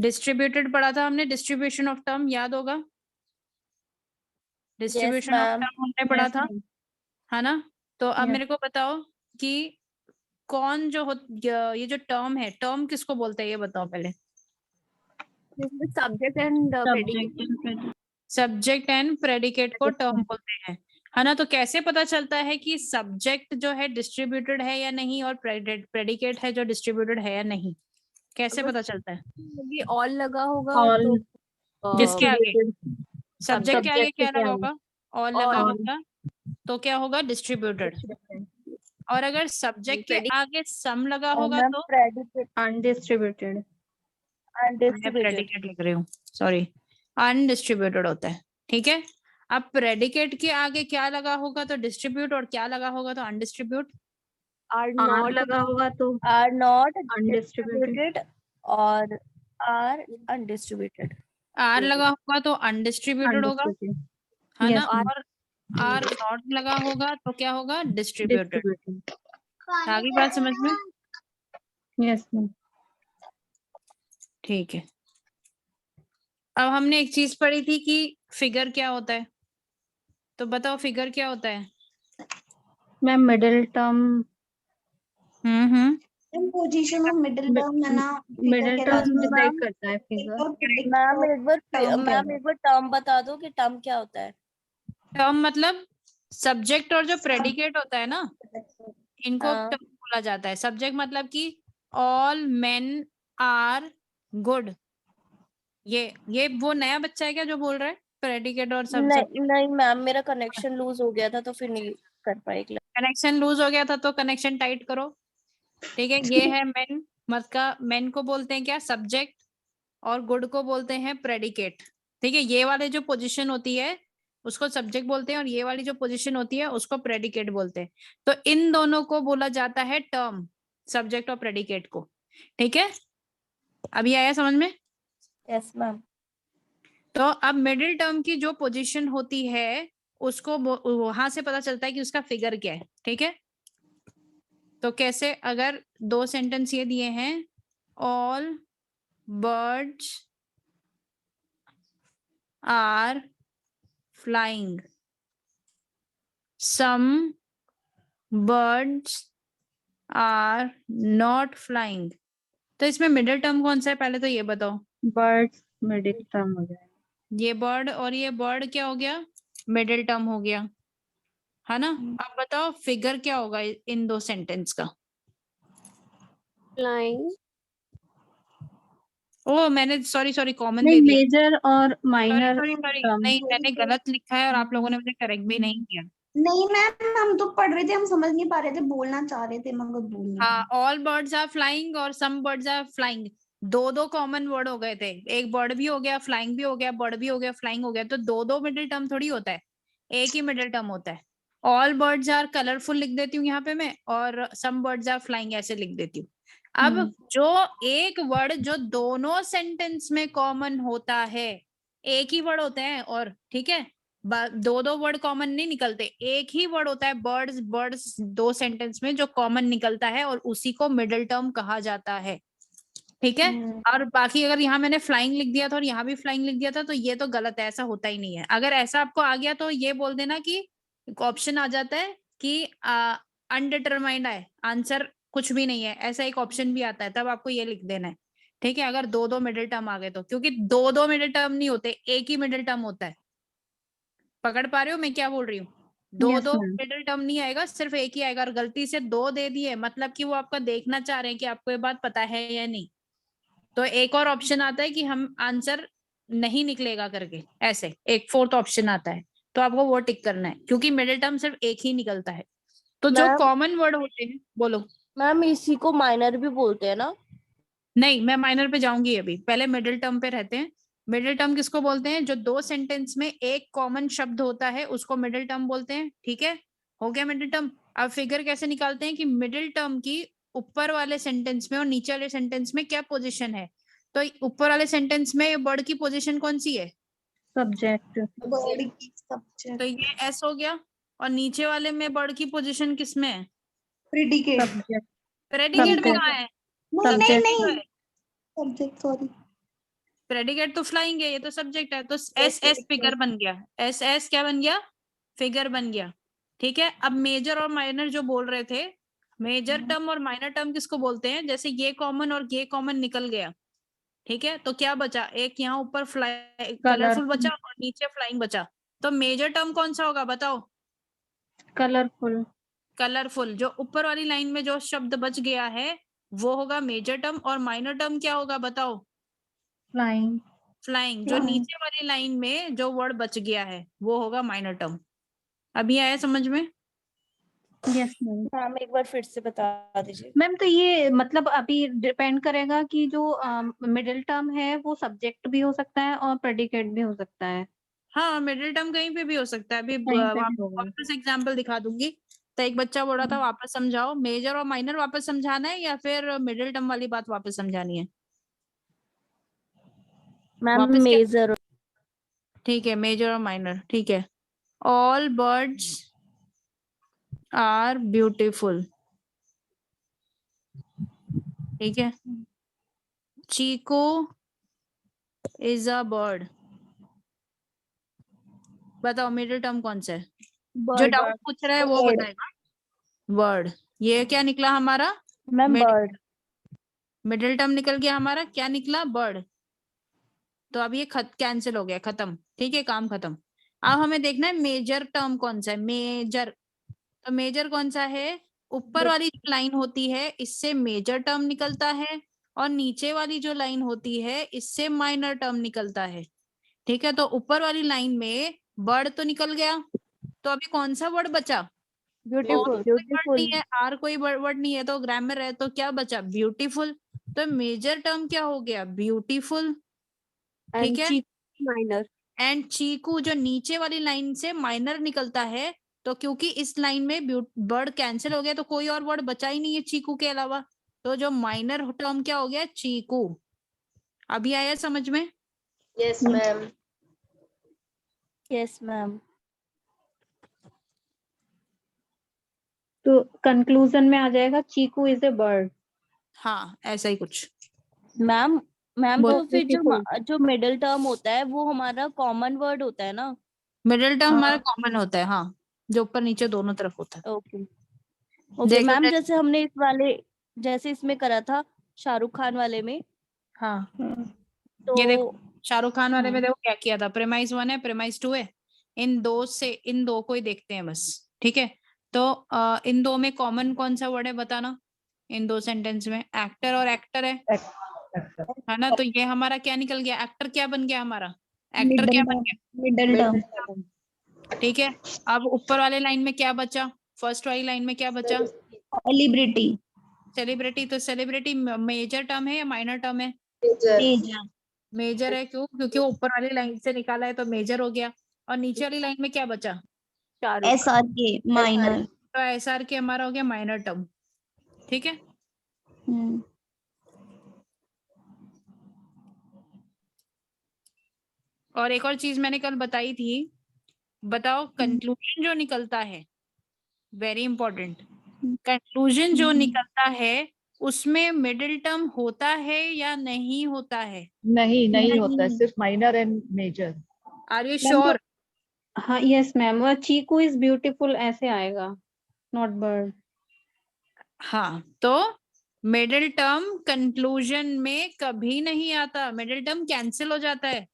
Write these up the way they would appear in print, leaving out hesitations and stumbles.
Distributed पढ़ा था हमने, डिस्ट्रीब्यूशन ऑफ टर्म याद होगा, डिस्ट्रीब्यूशन ऑफ मैम। टर्म हमने पढ़ा Yes, था, ma'am. है ना। तो अब Yes. मेरे को बताओ कि कौन जो ये जो टर्म है, टर्म किसको बोलते हैं ये बताओ पहले। Subject and Subject and predicate. Subject and predicate को टर्म बोलते हैं, है ना। तो कैसे पता चलता है कि सब्जेक्ट जो है डिस्ट्रीब्यूटेड है या नहीं, और प्रेडिकेट है जो डिस्ट्रीब्यूटेड है या नहीं, कैसे पता चलता है। ये ऑल लगा होगा All तो किसके आगे, distributed. सब्जेक्ट के आगे Subject क्या के लगा आगे. होगा, ऑल लगा all. होगा, तो क्या होगा, डिस्ट्रीब्यूटेड। और अगर सब्जेक्ट के आगे सम लगा होगा तो प्रेडिकेट Undistributed. मैं प्रेडिकेट लिख रही हूँ, सॉरी, अनडिस्ट्रीब्यूटेड होता है, ठीक है। अब प्रेडिकेट के आगे क्या लगा होगा तो डिस्ट्रीब्यूट, और क्या लगा होगा तो अनडिस्ट्रीब्यूट। आर R नॉट लगा होगा तो आर नॉट undistributed. डिस्ट्रीब्यूटेड और आर अनडिस्ट्रीब्यूटेड। आर लगा होगा तो अनडिस्ट्रीब्यूटेड होगा, Undistributed. है ना। Yes, ma'am. और आर नॉट लगा होगा तो क्या होगा, डिस्ट्रीब्यूटेड। Distributed. आगे बात समझ में, Yes, ma'am. ठीक है। अब हमने एक चीज पढ़ी थी कि फिगर क्या होता है, तो बताओ फिगर क्या होता है। Ma'am, middle term. Position of middle term है ना, Middle term decide करता है figure. मैम एक बार term क्या मैम एक बार टर्म बता दो कि टर्म क्या होता है। टर्म मतलब सब्जेक्ट और जो प्रेडिकेट होता है ना, इनको हाँ। टर्म बोला जाता है। सब्जेक्ट मतलब कि ऑल मेन आर गुड, ये वो नया बच्चा है क्या जो बोल रहा है प्रेडिकेट और सब्जेक्ट। नहीं मैम, मेरा कनेक्शन लूज हो गया था तो फिर नहीं कर पाई क्लास। कनेक्शन लूज हो गया था तो कनेक्शन टाइट करो, ठीक है। ये है मेन, मेन को बोलते हैं क्या, सब्जेक्ट, और गुड को बोलते हैं प्रेडिकेट, ठीक है। ये वाले जो पोजीशन होती है उसको सब्जेक्ट बोलते हैं, और ये वाली जो पोजीशन होती है उसको प्रेडिकेट बोलते हैं। तो इन दोनों को बोला जाता है टर्म, सब्जेक्ट और प्रेडिकेट को, ठीक है। अभी आया समझ में। Yes ma'am. तो अब मिडिल टर्म की जो पोजीशन होती है उसको वहां से पता चलता है कि उसका फिगर क्या है, ठीक है। तो कैसे, अगर दो सेंटेंस ये दिए हैं, all birds are flying, some birds are not flying, तो इसमें मिडिल टर्म कौन सा है पहले तो ये बताओ। Birds middle term हो जाएगा. ये बर्ड और ये बर्ड क्या हो गया, मिडिल टर्म हो गया, है ना। अब बताओ फिगर क्या होगा इन दो सेंटेंस का। फ्लाइंग। ओ मैंने सॉरी कॉमन नहीं, दे दिया, major और minor सॉरी term. नहीं, मैंने गलत लिखा है और आप लोगों ने मुझे करेक्ट भी नहीं किया। नहीं मैम, हम तो पढ़ रहे थे, हम समझ नहीं पा रहे थे, बोलना चाह रहे थे मगर बोल नहीं हाँ, पाए। ऑल बर्ड्स आर फ्लाइंग और सम बर्ड्स आर फ्लाइंग, दो कॉमन वर्ड हो गए थे, एक बर्ड भी हो गया, फ्लाइंग भी हो गया, बर्ड भी हो गया, फ्लाइंग हो गया, तो दो मिडिल टर्म थोड़ी होता है, एक ही मिडिल टर्म होता है। ऑल बर्ड्स आर कलरफुल लिख देती हूँ यहाँ पे मैं, और सम बर्ड्स आर फ्लाइंग ऐसे लिख देती हूँ। अब जो एक वर्ड जो दोनों सेंटेंस में कॉमन होता है, एक ही वर्ड होते हैं, और ठीक है, दो वर्ड कॉमन नहीं निकलते, एक ही वर्ड होता है, बर्ड्स दो सेंटेंस में जो कॉमन निकलता है, और उसी को मिडिल टर्म कहा जाता है, ठीक है। और बाकी अगर यहाँ मैंने फ्लाइंग लिख दिया था और यहाँ भी फ्लाइंग लिख दिया था तो ये तो गलत है, ऐसा होता ही नहीं है। अगर ऐसा आपको आ गया तो ये बोल देना कि ऑप्शन आ जाता है कि अनडिटरमाइंड है आंसर, कुछ भी नहीं है, ऐसा एक ऑप्शन भी आता है, तब आपको ये लिख देना है, ठीक है। अगर दो मिडिल टर्म आ गए तो, क्योंकि दो मिडिल टर्म नहीं होते, एक ही मिडिल टर्म होता है। पकड़ पा रहे हो मैं क्या बोल रही हूँ, Yes, दो ma'am. मिडिल टर्म नहीं आएगा, सिर्फ एक ही आएगा, और गलती से दो दे दिए मतलब कि वो आपका देखना चाह रहे हैं कि आपको ये बात पता है या नहीं। तो एक और ऑप्शन आता है कि हम आंसर नहीं निकलेगा करके, ऐसे एक फोर्थ ऑप्शन आता है, तो आपको वो टिक करना है, क्योंकि मिडिल टर्म सिर्फ एक ही निकलता है। तो जो कॉमन वर्ड होते हैं, बोलो मैम इसी को माइनर भी बोलते हैं ना। नहीं, मैं माइनर पे जाऊंगी अभी, पहले मिडिल टर्म पे रहते हैं। मिडिल टर्म किसको बोलते हैं, जो दो सेंटेंस में एक कॉमन शब्द होता है उसको मिडिल टर्म बोलते हैं, ठीक है। हो गया मिडिल टर्म। अब फिगर कैसे निकालते हैं कि मिडिल टर्म की ऊपर वाले सेंटेंस में और नीचे वाले सेंटेंस में क्या पोजीशन है, तो ऊपर वाले सेंटेंस में बर्ड की पोजीशन कौन सी है, Subject. बर्ड की तो सब्जेक्ट, ये एस हो गया, और नीचे वाले में बर्ड की पोजीशन किसमें है, प्रेडिकेट, Subject. प्रेडिकेट में Subject. कहाँ है, नहीं नहीं Subject. नहीं, है। Subject sorry. प्रेडिकेट तो फ्लाइंग है, ये तो सब्जेक्ट है, तो एस एस yes, फिगर बन गया, एस एस क्या बन गया, फिगर बन गया। ठीक है, अब मेजर और माइनर जो बोल रहे थे, मेजर टर्म और माइनर टर्म किसको बोलते हैं, जैसे ये कॉमन और ये कॉमन निकल गया, ठीक है, तो क्या बचा, एक यहाँ ऊपर फ्लाई कलरफुल बचा और नीचे फ्लाइंग बचा, तो मेजर टर्म कौन सा होगा बताओ, कलरफुल। कलरफुल। जो ऊपर वाली लाइन में जो शब्द बच गया है वो होगा मेजर टर्म, और माइनर टर्म क्या होगा बताओ, फ्लाइंग। फ्लाइंग। जो नीचे वाली लाइन में जो वर्ड बच गया है वो होगा माइनर टर्म। अभी आया समझ में? Yes ma'am. मैम एक बार फिर से बता दीजिए। मैम तो ये मतलब अभी डिपेंड करेगा कि जो मिडिल टर्म है वो सब्जेक्ट भी हो सकता है और प्रेडिकेट भी हो सकता है। हाँ, मिडिल टर्म कहीं पे भी हो सकता है। अभी कहीं पे भी होगा। वापस एग्जाम्पल दिखा दूंगी। तो एक बच्चा बोला था वापस समझाओ, मेजर और माइनर वापस समझाना है या फिर मिडिल टर्म वाली बात वापस समझानी है? मैम वापस क्या? मेजर। ठीक है, मेजर और माइनर, ठीक है। ऑल बर्ड्स आर ब्यूटीफुल, ठीक है। चीकू इज अ बर्ड। बताओ मिडिल टर्म कौन सा है? जो डाउट पूछ रहा है वो Bird. बताएगा। वर्ड, ये क्या निकला हमारा, मैम बर्ड। मिडिल टर्म निकल गया हमारा, क्या निकला, बर्ड। तो अब ये कैंसिल हो गया, खत्म, ठीक है, काम खत्म। अब हमें देखना है मेजर टर्म कौन सा है, मेजर। तो मेजर कौन सा है, ऊपर वाली जो लाइन होती है इससे मेजर टर्म निकलता है, और नीचे वाली जो लाइन होती है इससे माइनर टर्म निकलता है, ठीक है। तो ऊपर वाली लाइन में बर्ड तो निकल गया, तो अभी कौन सा वर्ड बचा, ब्यूटीफुल। कोई वर्ड नहीं है, आर कोई वर्ड नहीं है, तो ग्रामर है, तो क्या बचा, ब्यूटीफुल। तो मेजर टर्म क्या हो गया, ब्यूटीफुल, ठीक है। माइनर। एंड चीकू जो नीचे वाली लाइन से माइनर निकलता है, तो क्योंकि इस लाइन में बर्ड कैंसिल हो गया तो कोई और वर्ड बचा ही नहीं है चीकू के अलावा, तो जो माइनर टर्म क्या हो गया, चीकू। अभी आया समझ में? Yes ma'am. Yes ma'am. तो कंक्लूजन में आ जाएगा चीकू इज ए बर्ड। हाँ, ऐसा ही कुछ। मैम मैम बोल। तो फिर Beautiful. जो मिडिल टर्म होता है वो हमारा कॉमन वर्ड होता है ना। मिडिल टर्म हमारा हाँ। कॉमन होता है, हाँ, जो ऊपर नीचे दोनों तरफ होता है। ओके। ओके देखो मैम, जैसे हमने इस वाले जैसे इसमें करा था शाहरुख खान वाले में, हाँ, तो ये देखो शाहरुख खान वाले में हाँ देखो क्या किया था, प्रेमाइज 1 है, प्रेमाइज 2 है, इन दो को ही देखते हैं बस, ठीक है। तो इन दो में कॉमन कौन सा वर्ड है बताना, इन दो सेंटेंस में एक्टर और एक्टर है ना, तो ये हमारा क्या निकल गया, एक्टर क्या बन गया हमारा, एक्टर क्या बन गया, मिडिल टर्म। ठीक है। अब ऊपर वाले लाइन में क्या बचा, फर्स्ट वाली लाइन में क्या बचा, सेलिब्रिटी। सेलिब्रिटी। तो सेलिब्रिटी मेजर टर्म है या माइनर टर्म है, मेजर है, क्यों, क्योंकि वो ऊपर वाली लाइन से निकाला है तो मेजर हो गया, और नीचे वाली लाइन में क्या बचा, शाहरुख। SRK minor. तो एसआर के हमारा हो गया माइनर टर्म, ठीक है। और एक और चीज मैंने कल बताई थी, बताओ कंक्लूजन जो निकलता है, वेरी इंपॉर्टेंट, कंक्लूजन जो निकलता है उसमें मिडिल टर्म होता है या नहीं होता है? नहीं होता है, सिर्फ minor and major. Are you ma'am sure? हाँ यस मैम, और चीकू इज ब्यूटीफुल ऐसे आएगा, नॉट बर्ड। हाँ, तो मिडिल टर्म कंक्लूजन में कभी नहीं आता, मिडिल टर्म कैंसिल हो जाता है,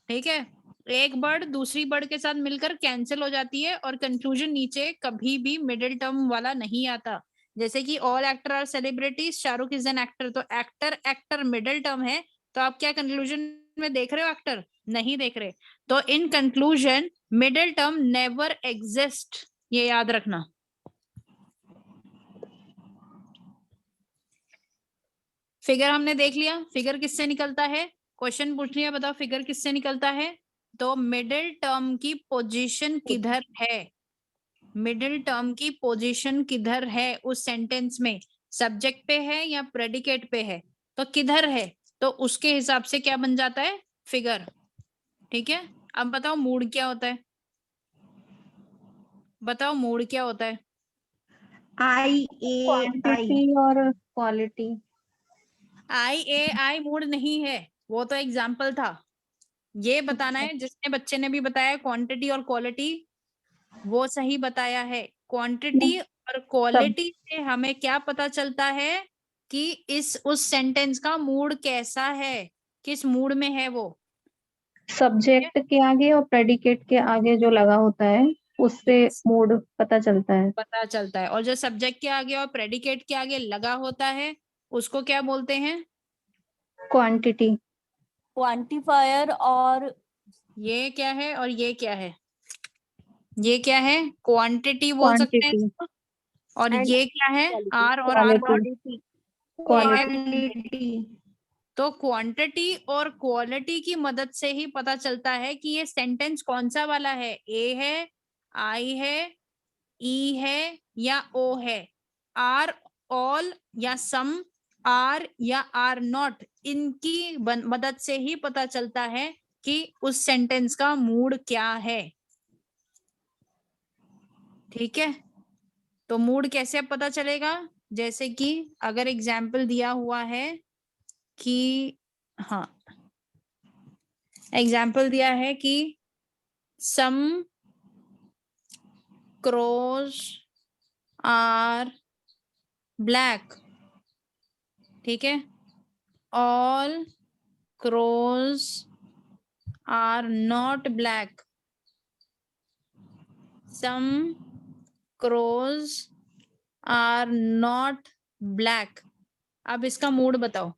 ठीक है। एक वर्ड दूसरी वर्ड के साथ मिलकर कैंसिल हो जाती है, और कंक्लूजन नीचे कभी भी मिडिल टर्म वाला नहीं आता। जैसे कि all actor are celebrities, Shahrukh is an actor, तो एक्टर एक्टर मिडिल टर्म है, तो आप क्या कंक्लूजन में देख रहे हो, एक्टर नहीं देख रहे, तो in conclusion middle term never exist, ये याद रखना। फिगर हमने देख लिया, फिगर किससे निकलता है, क्वेश्चन पूछ लिया, बताओ फिगर किससे निकलता है, तो मिडिल टर्म की पोजीशन किधर है, मिडिल टर्म की पोजीशन किधर है उस सेंटेंस में, सब्जेक्ट पे है या प्रेडिकेट पे है, तो किधर है, तो उसके हिसाब से क्या बन जाता है, फिगर, ठीक है। अब बताओ मूड क्या होता है, बताओ मूड क्या होता है, IAI। क्वांटिटी और क्वालिटी। आई मूड नहीं है, वो तो एग्जाम्पल था। ये बताना है, जिसने बच्चे ने भी बताया क्वांटिटी और क्वालिटी, वो सही बताया है। क्वांटिटी और क्वालिटी से हमें क्या पता चलता है कि उस सेंटेंस का मूड कैसा है, किस मूड में है वो। सब्जेक्ट के आगे और प्रेडिकेट के आगे जो लगा होता है उससे मूड पता चलता है। पता चलता है। और जो सब्जेक्ट के आगे और प्रेडिकेट के आगे लगा होता है उसको क्या बोलते हैं? क्वांटिटी। क्वांटिफायर। और ये क्या है और ये क्या है? ये क्या है? क्वांटिटी बोल सकते हैं क्वांटिटी इसको। और And ये क्या है? quality. आर और आर नॉट। क्वालिटी। क्वालिटी। तो क्वांटिटी और क्वालिटी की मदद से ही पता चलता है कि ये सेंटेंस कौन सा वाला है। ए है, आई है, ई है या ओ है। आर, ऑल या सम, आर या आर नॉट, इनकी मदद से ही पता चलता है कि उस सेंटेंस का मूड क्या है। ठीक है, तो मूड कैसे पता चलेगा? जैसे कि अगर एग्जाम्पल दिया हुआ है कि, हाँ, एग्जाम्पल दिया है कि सम crows are black, ठीक है। all crows are not black, some crows are not black। अब इसका मूड बताओ,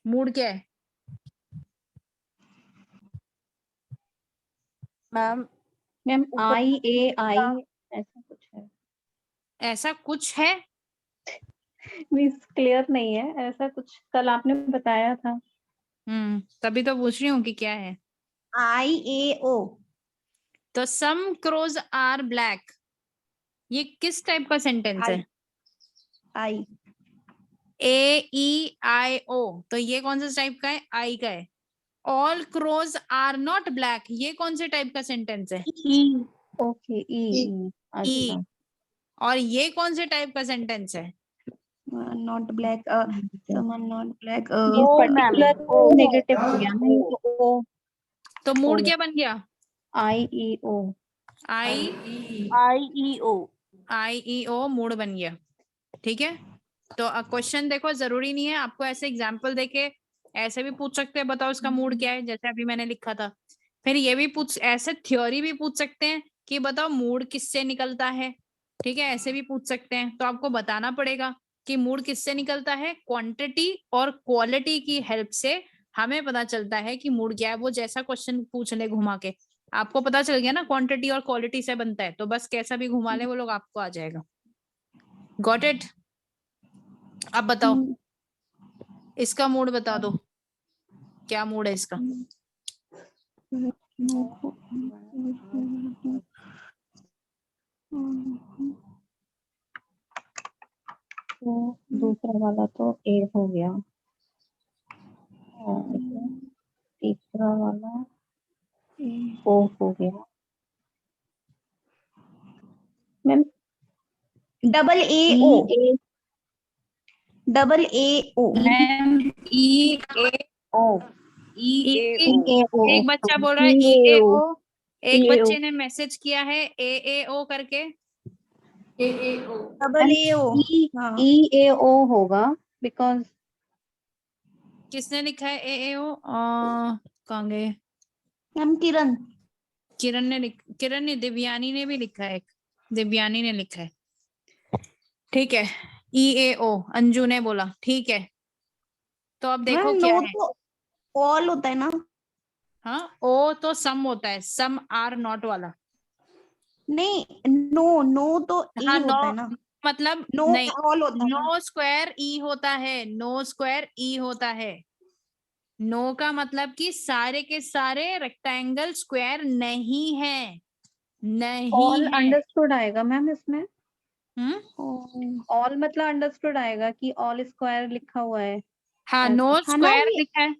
मूड क्या है? मैम मैम IAI ऐसा कुछ है। ऐसा कुछ है? मीन्स क्लियर नहीं है, ऐसा कुछ कल आपने बताया था। तभी तो पूछ रही हूँ कि क्या है। IAO। तो some crows are black, ये किस टाइप का सेंटेंस है? आई। AEIO, तो ये कौन सा टाइप का है? आई का है। All crows are not black, ये कौन से टाइप का सेंटेंस है? Okay E. अच्छा। और ये कौन से टाइप का सेंटेंस है? Not black. Someone not black. ये पर्टिकुलर नेगेटिव हो गया ना, ये तो ओ। तो मूड क्या बन गया? IEO। IEO मूड बन गया। ठीक है, तो क्वेश्चन देखो, जरूरी नहीं है आपको ऐसे एग्जाम्पल देके, ऐसे भी पूछ सकते हैं बताओ इसका मूड क्या है, जैसे अभी मैंने लिखा था। फिर ये भी पूछ, ऐसे थ्योरी भी पूछ सकते हैं कि बताओ मूड किससे निकलता है। ठीक है, ऐसे भी पूछ सकते हैं, तो आपको बताना पड़ेगा कि मूड किससे निकलता है। क्वांटिटी और क्वालिटी की हेल्प से हमें पता चलता है कि मूड क्या है। वो जैसा क्वेश्चन पूछ ले घुमा के, आपको पता चल गया ना क्वांटिटी और क्वालिटी से बनता है, तो बस कैसा भी घुमा ले वो लोग आपको आ जाएगा। Got it? अब बताओ इसका मूड बता दो, क्या मूड है इसका? तो दूसरा वाला तो A हो गया और तीसरा वाला O हो गया। Ma'am AAO। एक बच्चा बोल रहा है EAO, एक बच्चे ने मैसेज किया है AAO करके। EAO होगा बिकॉज किसने लिखा है AAO? कहाँ गए? हम किरण। किरण ने, दिव्यानी ने भी लिखा है, दिव्यानी ने लिखा है। ठीक है, EAO अंजू ने बोला। ठीक है, तो अब देखो क्या नो है। तो ऑल होता है ना? हाँ, O तो सम होता है, सम आर नॉट वाला। नहीं, नो तो ई हाँ, होता है ना? मतलब नो नहीं, ऑल होता है ना? नो स्क्वायर ई होता है, नो स्क्वायर ई होता है। नो का मतलब कि सारे के सारे रेक्टेंगल स्क्वायर नहीं है, नहीं ऑल है। अंडरस्टूड आएगा मैम इसमें। हम्म, ऑल मतलब अंडरस्टूड आएगा कि ऑल स्क्वायर लिखा हुआ है। हाँ, ऐसा। नो हाँ ना, स्क्वायर ये लिखा है।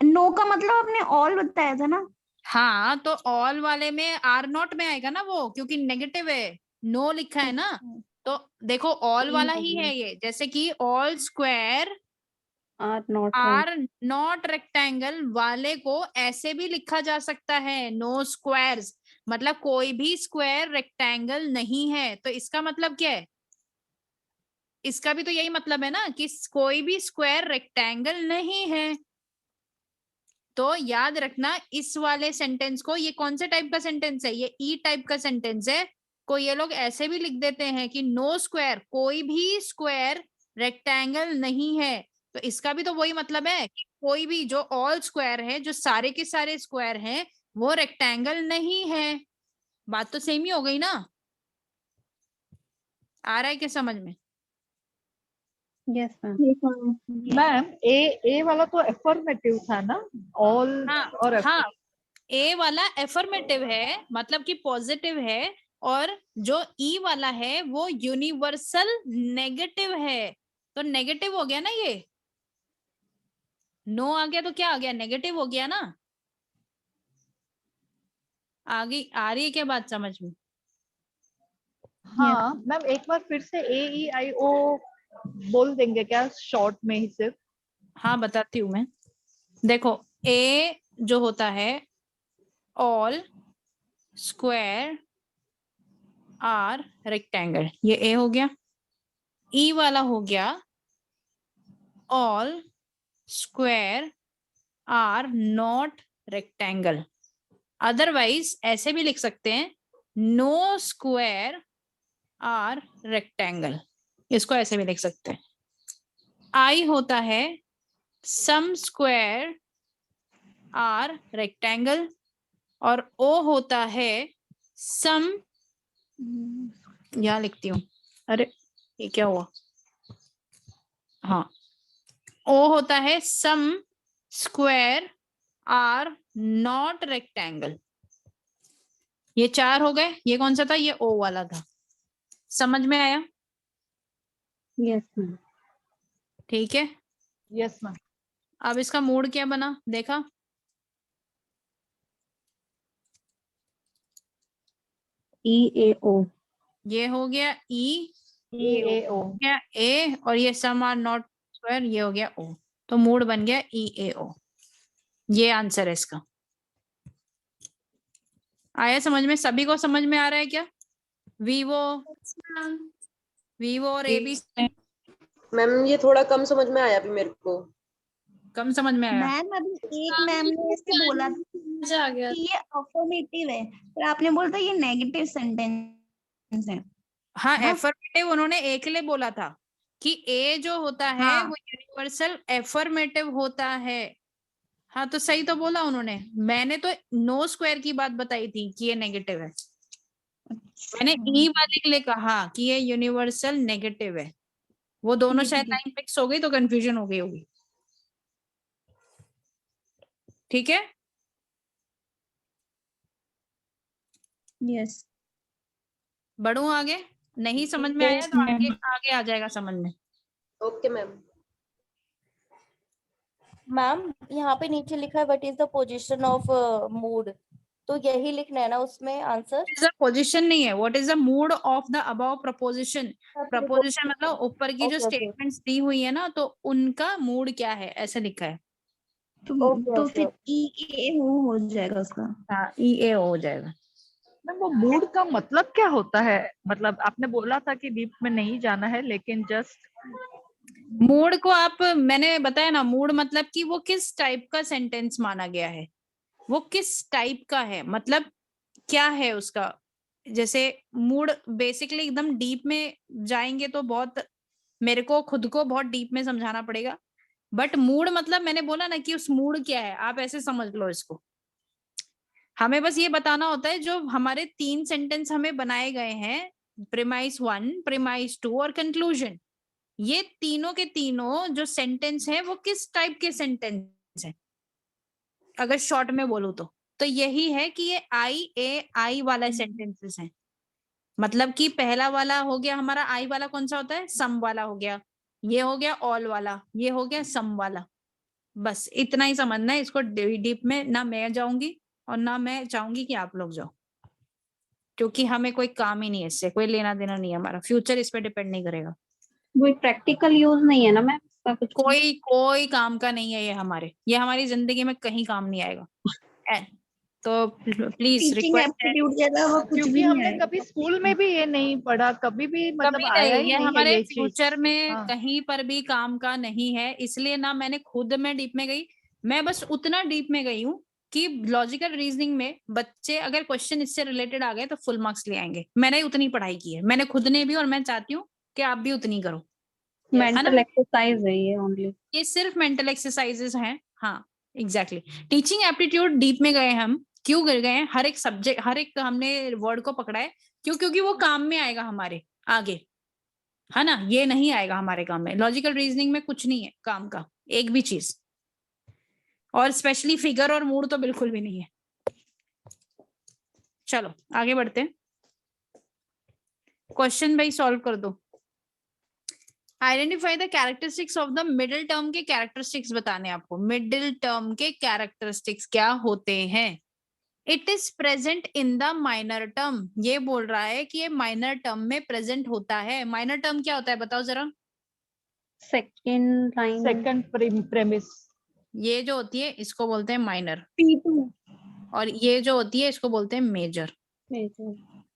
नो का मतलब आपने ऑल बताया था ना? हाँ, तो ऑल वाले में आर नॉट में आएगा ना वो, क्योंकि नेगेटिव है, नो लिखा है ना। तो देखो ऑल वाला ही है ये, जैसे कि all square are not rectangle वाले को ऐसे भी लिखा जा सकता है, नो स्क्वायर्स, मतलब कोई भी स्क्वायर रेक्टेंगल नहीं है। तो इसका मतलब क्या है? इसका भी तो यही मतलब है ना कि कोई भी स्क्वायर रेक्टेंगल नहीं है। तो याद रखना इस वाले सेंटेंस को, ये कौन से टाइप का सेंटेंस है? ये ई टाइप का सेंटेंस है। को ये लोग ऐसे भी लिख देते हैं कि नो स्क्वायर, कोई भी स्क्वायर रेक्टेंगल नहीं है। तो इसका भी तो वही मतलब है कि कोई भी जो ऑल स्क्वायर है, जो सारे के सारे स्क्वायर हैं, वो रेक्टेंगल नहीं है। बात तो सेम ही हो गई ना? आ रहा है क्या समझ में? Yes ma'am. मैम ए वाला तो एफर्मेटिव था ना, ऑल हाँ और हाँ, ए वाला एफर्मेटिव है, मतलब कि पॉजिटिव है, और जो ई वाला है वो यूनिवर्सल नेगेटिव है। तो नेगेटिव हो गया ना ये, नो आ गया तो क्या आ गया? नेगेटिव हो गया ना। आगे आ रही है क्या बात समझ में? हाँ मैम, एक बार फिर से AEIO बोल देंगे क्या, शॉर्ट में ही सिर्फ? हाँ बताती हूँ मैं। देखो ए जो होता है ऑल स्क्वायर आर रेक्टेंगल, ये ए हो गया। ई वाला हो गया all square are not rectangle. Otherwise ऐसे भी लिख सकते हैं, नो स्क्वायर आर रेक्टेंगल, इसको ऐसे भी लिख सकते हैं। आई होता है सम स्क्वायर आर रेक्टेंगल, और ओ होता है सम, यहां लिखती हूँ, अरे ये क्या हुआ, हाँ, ओ होता है सम स्क्वायर आर नॉट रेक्टेंगल। ये 4 हो गए। ये कौन सा था? ये ओ वाला था। समझ में आया? Yes ma'am. ठीक है। Yes ma'am. अब इसका मूड क्या बना देखा? EAO। ये हो गया ई, EAO। गया ए, और ये सम आर नॉट स्क्वायर, ये हो गया ओ। तो मूड बन गया EAO। ये आंसर है इसका। आया समझ में? सभी को समझ में आ रहा है क्या? वीवो और ABC मैम ये थोड़ा कम समझ में आया अभी मेरे को। कम समझ में आया? मैम अभी एक मैम ने ऐसे बोला था आ गया। कि ये अफर्मेटिव है, पर आपने बोला था ये नेगेटिव सेंटेंस है हाँ, ना? एफर्मेटिव उन्होंने ए के लिए बोला था कि ए जो होता है हाँ। वो यूनिवर्सल एफर्मेटिव होता है। हाँ तो सही तो बोला उन्होंने। मैंने तो नो स्क्वायर की बात बताई थी कि ये नेगेटिव है। मैंने ई वाले के लिए कहा कि ये यूनिवर्सल नेगेटिव है। वो दोनों शायद लाइन फिक्स हो गई तो कंफ्यूजन हो गई होगी। ठीक है। यस। बढ़ू आगे? नहीं समझ में आया तो आगे आगे आ जाएगा समझ में। Okay ma'am. मैम यहाँ पे नीचे लिखा है what is the position of mood, तो यही लिखना है ना उसमें आंसर? पोजीशन नहीं है, what is the mood off the above preposition. Preposition मतलब ऊपर की जो Okay, okay. स्टेटमेंट्स दी हुई है ना, तो उनका मूड क्या है ऐसे लिखा है। तो Okay, फिर okay. EAO हो जाएगा उसका। हाँ EA हो जाएगा। मैम वो मूड का मतलब क्या होता है? मतलब आपने बोला था कि डीप में नहीं जाना है, लेकिन जस्ट मूड को आप, मैंने बताया ना, मूड मतलब कि वो किस टाइप का सेंटेंस माना गया है, वो किस टाइप का है, मतलब क्या है उसका। जैसे मूड बेसिकली एकदम डीप में जाएंगे तो बहुत, मेरे को खुद को बहुत डीप में समझाना पड़ेगा। बट मूड मतलब मैंने बोला ना कि उस मूड क्या है, आप ऐसे समझ लो इसको। हमें बस ये बताना होता है, जो हमारे 3 सेंटेंस हमें बनाए गए हैं, प्रीमाइस 1, प्रीमाइस 2 और कंक्लूजन, ये तीनों के तीनों जो सेंटेंस है वो किस टाइप के सेंटेंस है, अगर शॉर्ट में बोलूं तो यही है कि ये आई वाला सेंटेंसेस है। मतलब कि पहला वाला हो गया हमारा, आई वाला कौन सा होता है? सम वाला हो गया। ये हो गया ऑल वाला, ये हो गया सम वाला। बस इतना ही समझना है इसको। डीप में ना मैं जाऊंगी और ना मैं चाहूंगी कि आप लोग जाओ। क्योंकि हमें कोई काम ही नहीं है इससे, कोई लेना देना नहीं है, हमारा फ्यूचर इस पे डिपेंड नहीं करेगा। वो प्रैक्टिकल यूज नहीं है ना मैम इसका कुछ भी? कोई कोई काम का नहीं है ये हमारी जिंदगी में कहीं काम नहीं आएगा। तो प्लीज टीचिंग रिक्वेस्ट है, एप्टीट्यूड जैसा वो कुछ क्योंकि भी नहीं हमने आएगा। कभी स्कूल में भी ये नहीं पढ़ा, कभी भी मतलब कभी आया नहीं, ही ये नहीं है हमारे ये चीज। फ्यूचर में हाँ। कहीं पर भी काम का नहीं है, इसलिए ना मैंने खुद में डीप में गई। मैं बस उतना डीप में गई हूँ कि लॉजिकल रीजनिंग में बच्चे अगर क्वेश्चन इससे रिलेटेड आ गए तो फुल मार्क्स ले आएंगे। मैंने उतनी पढ़ाई की है, मैंने खुद ने भी, और मैं चाहती हूँ कि आप भी उतनी करो, है ना। मेंटल एक्सरसाइज है ये ओनली। ये सिर्फ मेंटल एक्सरसाइजेस हैं। हाँ एग्जैक्टली। टीचिंग एप्टीट्यूड डीप में गए हम, क्यों गिर गए हैं, हर एक सब्जेक्ट, हर एक हमने वर्ड को पकड़ा है, क्यों? क्योंकि वो काम में आएगा हमारे आगे, है ना। ये नहीं आएगा हमारे काम में, लॉजिकल रीजनिंग में कुछ नहीं है काम का, एक भी चीज, और स्पेशली फिगर और मूड तो बिल्कुल भी नहीं है। चलो आगे बढ़ते हैं। क्वेश्चन भाई सॉल्व कर दो। Identify the characteristics of the middle term के कैरेक्टरिस्टिक्स बताने आपको। मिडिल टर्म के कैरेक्टरिस्टिक्स क्या होते हैं? It is present in the minor term. ये बोल रहा है कि ये माइनर टर्म में प्रेजेंट होता है। माइनर टर्म क्या होता है बताओ जरा। Second line. Second premise. ये जो होती है इसको बोलते हैं माइनर, P2 और ये जो होती है इसको बोलते हैं मेजर।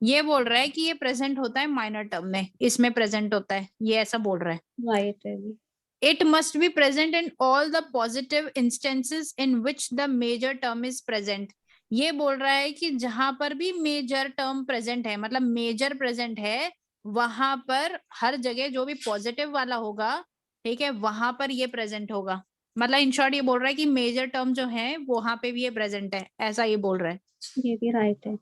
ये बोल रहा है कि ये प्रेजेंट होता है माइनर टर्म में, इसमें प्रेजेंट होता है, ये ऐसा बोल रहा है। राइट है जी। It must be present in all the positive instances in which the major term is present. ये बोल रहा है कि जहां पर भी मेजर टर्म प्रेजेंट है, मतलब मेजर प्रेजेंट है, वहां पर हर जगह जो भी पॉजिटिव वाला होगा, ठीक है, वहां पर ये प्रेजेंट होगा। मतलब इन शॉर्ट ये बोल रहा है कि मेजर टर्म जो है वहां पे भी ये प्रेजेंट है, ऐसा ये बोल रहा है। ये भी राइट है।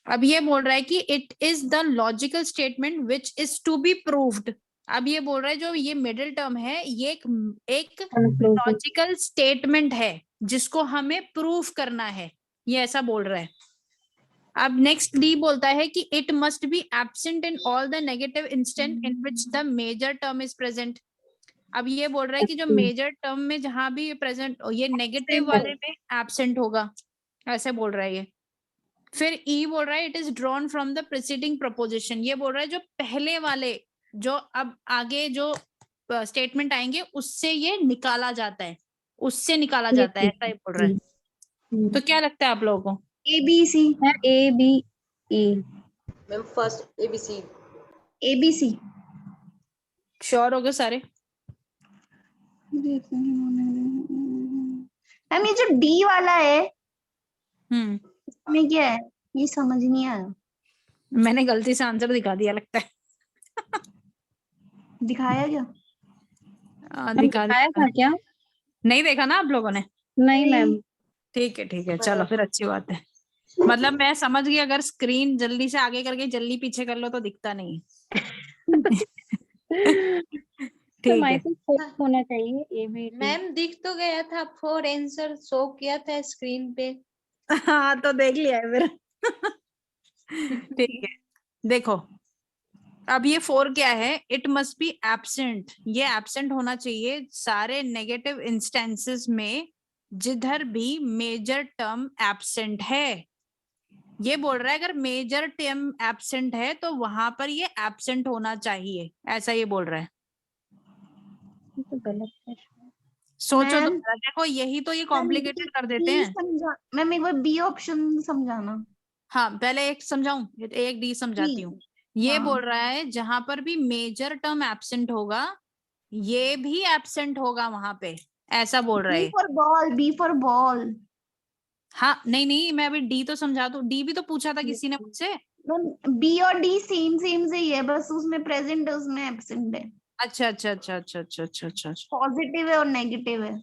अब ये बोल रहा है कि it is the logical statement which is to be proved. अब ये बोल रहा है जो ये मिडिल टर्म है ये एक Conclusion। लॉजिकल स्टेटमेंट है जिसको हमें प्रूफ करना है, ये ऐसा बोल रहा है। अब नेक्स्ट डी बोलता है कि it must be absent in all the negative instant in which the major term is present. अब ये बोल रहा है कि जो मेजर टर्म में जहां भी प्रेजेंट, ये नेगेटिव वाले में एब्सेंट होगा, ऐसे बोल रहा है ये। फिर ई बोल रहा है it is drawn from the preceding preposition. ये बोल रहा है जो पहले वाले, जो अब आगे जो स्टेटमेंट आएंगे उससे ये निकाला जाता है, उससे निकाला जाता है, ऐसा ही बोल रहा है। तो क्या लगता है आप लोगों को? ABC A B E. Ma'am first ABC। ABC sure हो गए सारे? मैम ये जो D वाला है हम्म, इसमें क्या है ये समझ नहीं आया। मैंने गलती से आंसर दिखा दिया लगता है। दिखाया क्या? दिखा दिखाया दिया। था क्या? नहीं देखा ना आप लोगों ने? नहीं मैम। ठीक है, चलो फिर अच्छी बात है। मतलब मैं समझ गई, अगर स्क्रीन जल्दी से आगे करके जल्दी पीछे कर लो तो दिखता नहीं है। ठीक है, होना चाहिए ए बी। मैम दिख तो गया था, 4 आंसर शो किया था स्क्रीन पे। हाँ तो देख लिया है फिर। ठीक है, देखो अब ये 4 क्या है, इट मस्ट बी एब्सेंट। ये एब्सेंट होना चाहिए सारे नेगेटिव इंस्टेंसेस में जिधर भी मेजर टर्म एब्सेंट है। ये बोल रहा है अगर मेजर टर्म एब्सेंट है तो वहां पर ये एब्सेंट होना चाहिए, ऐसा ये बोल रहा है। तो गलत है। सोचो तो मैम, देखो, यही तो ये कॉम्प्लिकेटेड कर देते हैं। मैम एक बार B ऑप्शन समझाना। हाँ पहले एक समझाऊं, एक डी समझाती हूँ। ये हाँ। बोल रहा है जहां पर भी मेजर टर्म एब्सेंट होगा ये भी एब्सेंट होगा वहां पे, ऐसा बोल रहा है। B for ball. हाँ नहीं मैं अभी डी तो समझा दूं, डी भी तो पूछा था किसी ने मुझसे। B और D सेम सेम से ही है, बस उसमें प्रेजेंट है उसमें एब्सेंट है। अच्छा। पॉजिटिव है और नेगेटिव है।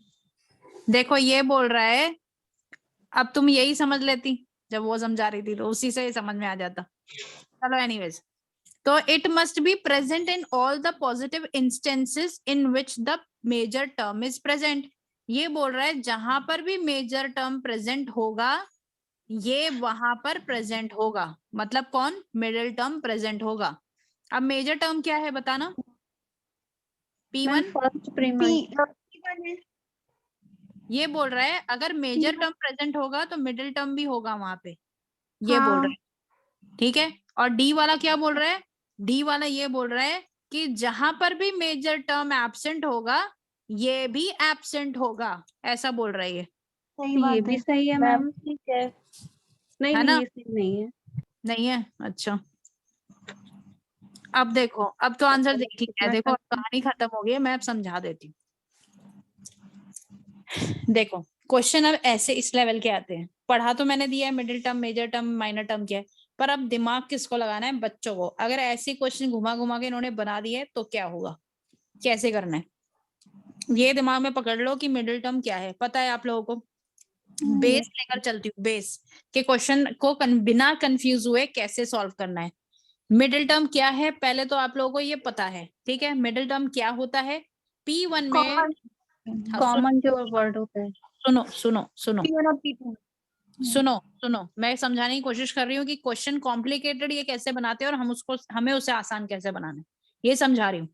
देखो ये बोल रहा है, अब तुम यही समझ लेती जब वो समझा रही थी तो उसी से ही समझ में आ जाता। चलो एनीवेज, तो it must be present in all the positive instances in which the major term is present. ये बोल रहा है जहां पर भी मेजर टर्म प्रेजेंट होगा ये वहां पर प्रेजेंट होगा, मतलब कौन? मिडिल टर्म प्रेजेंट होगा। अब मेजर टर्म क्या है बताना? P1। First premise. ये बोल रहा है अगर मेजर टर्म प्रेजेंट होगा तो मिडिल टर्म भी होगा वहां पे, ये बोल रहा है। ठीक है। और डी वाला क्या बोल रहा है, डी वाला ये बोल रहा है कि जहां पर भी मेजर टर्म एब्सेंट होगा ये भी एब्सेंट होगा, ऐसा बोल रहा है ये, सही ये बात भी है। सही है मैम मैम। ठीक है। नहीं है नहीं ना? ये सही नहीं है। नहीं है, अच्छा। अब देखो, अब तो आंसर देख लिया है, देखो अब कहानी खत्म हो गई है, मैं अब समझा देती हूँ। देखो क्वेश्चन अब ऐसे इस लेवल के आते हैं, पढ़ा तो मैंने दिया है middle term, major term, minor term क्या है, पर अब दिमाग किसको लगाना है, बच्चों को। अगर ऐसे क्वेश्चन घुमा घुमा के इन्होंने बना दिए तो क्या होगा, कैसे करना है, ये दिमाग में पकड़ लो कि मिडिल टर्म क्या है, पता है आप लोगों को। बेस लेकर चलती हूँ, बेस के क्वेश्चन को बिना कंफ्यूज हुए कैसे सॉल्व करना है। मिडिल टर्म क्या है, पहले तो आप लोगों को ये पता है, ठीक है। मिडिल टर्म क्या होता है, P1 में, हाँ, कॉमन जो वर्ड होता है। सुनो सुनो सुनो P1 और P2। सुनो सुनो, मैं समझाने की कोशिश कर रही हूँ कि क्वेश्चन कॉम्प्लिकेटेड ये कैसे बनाते हैं और हमें उसे आसान कैसे बनाना है, ये समझा रही हूँ।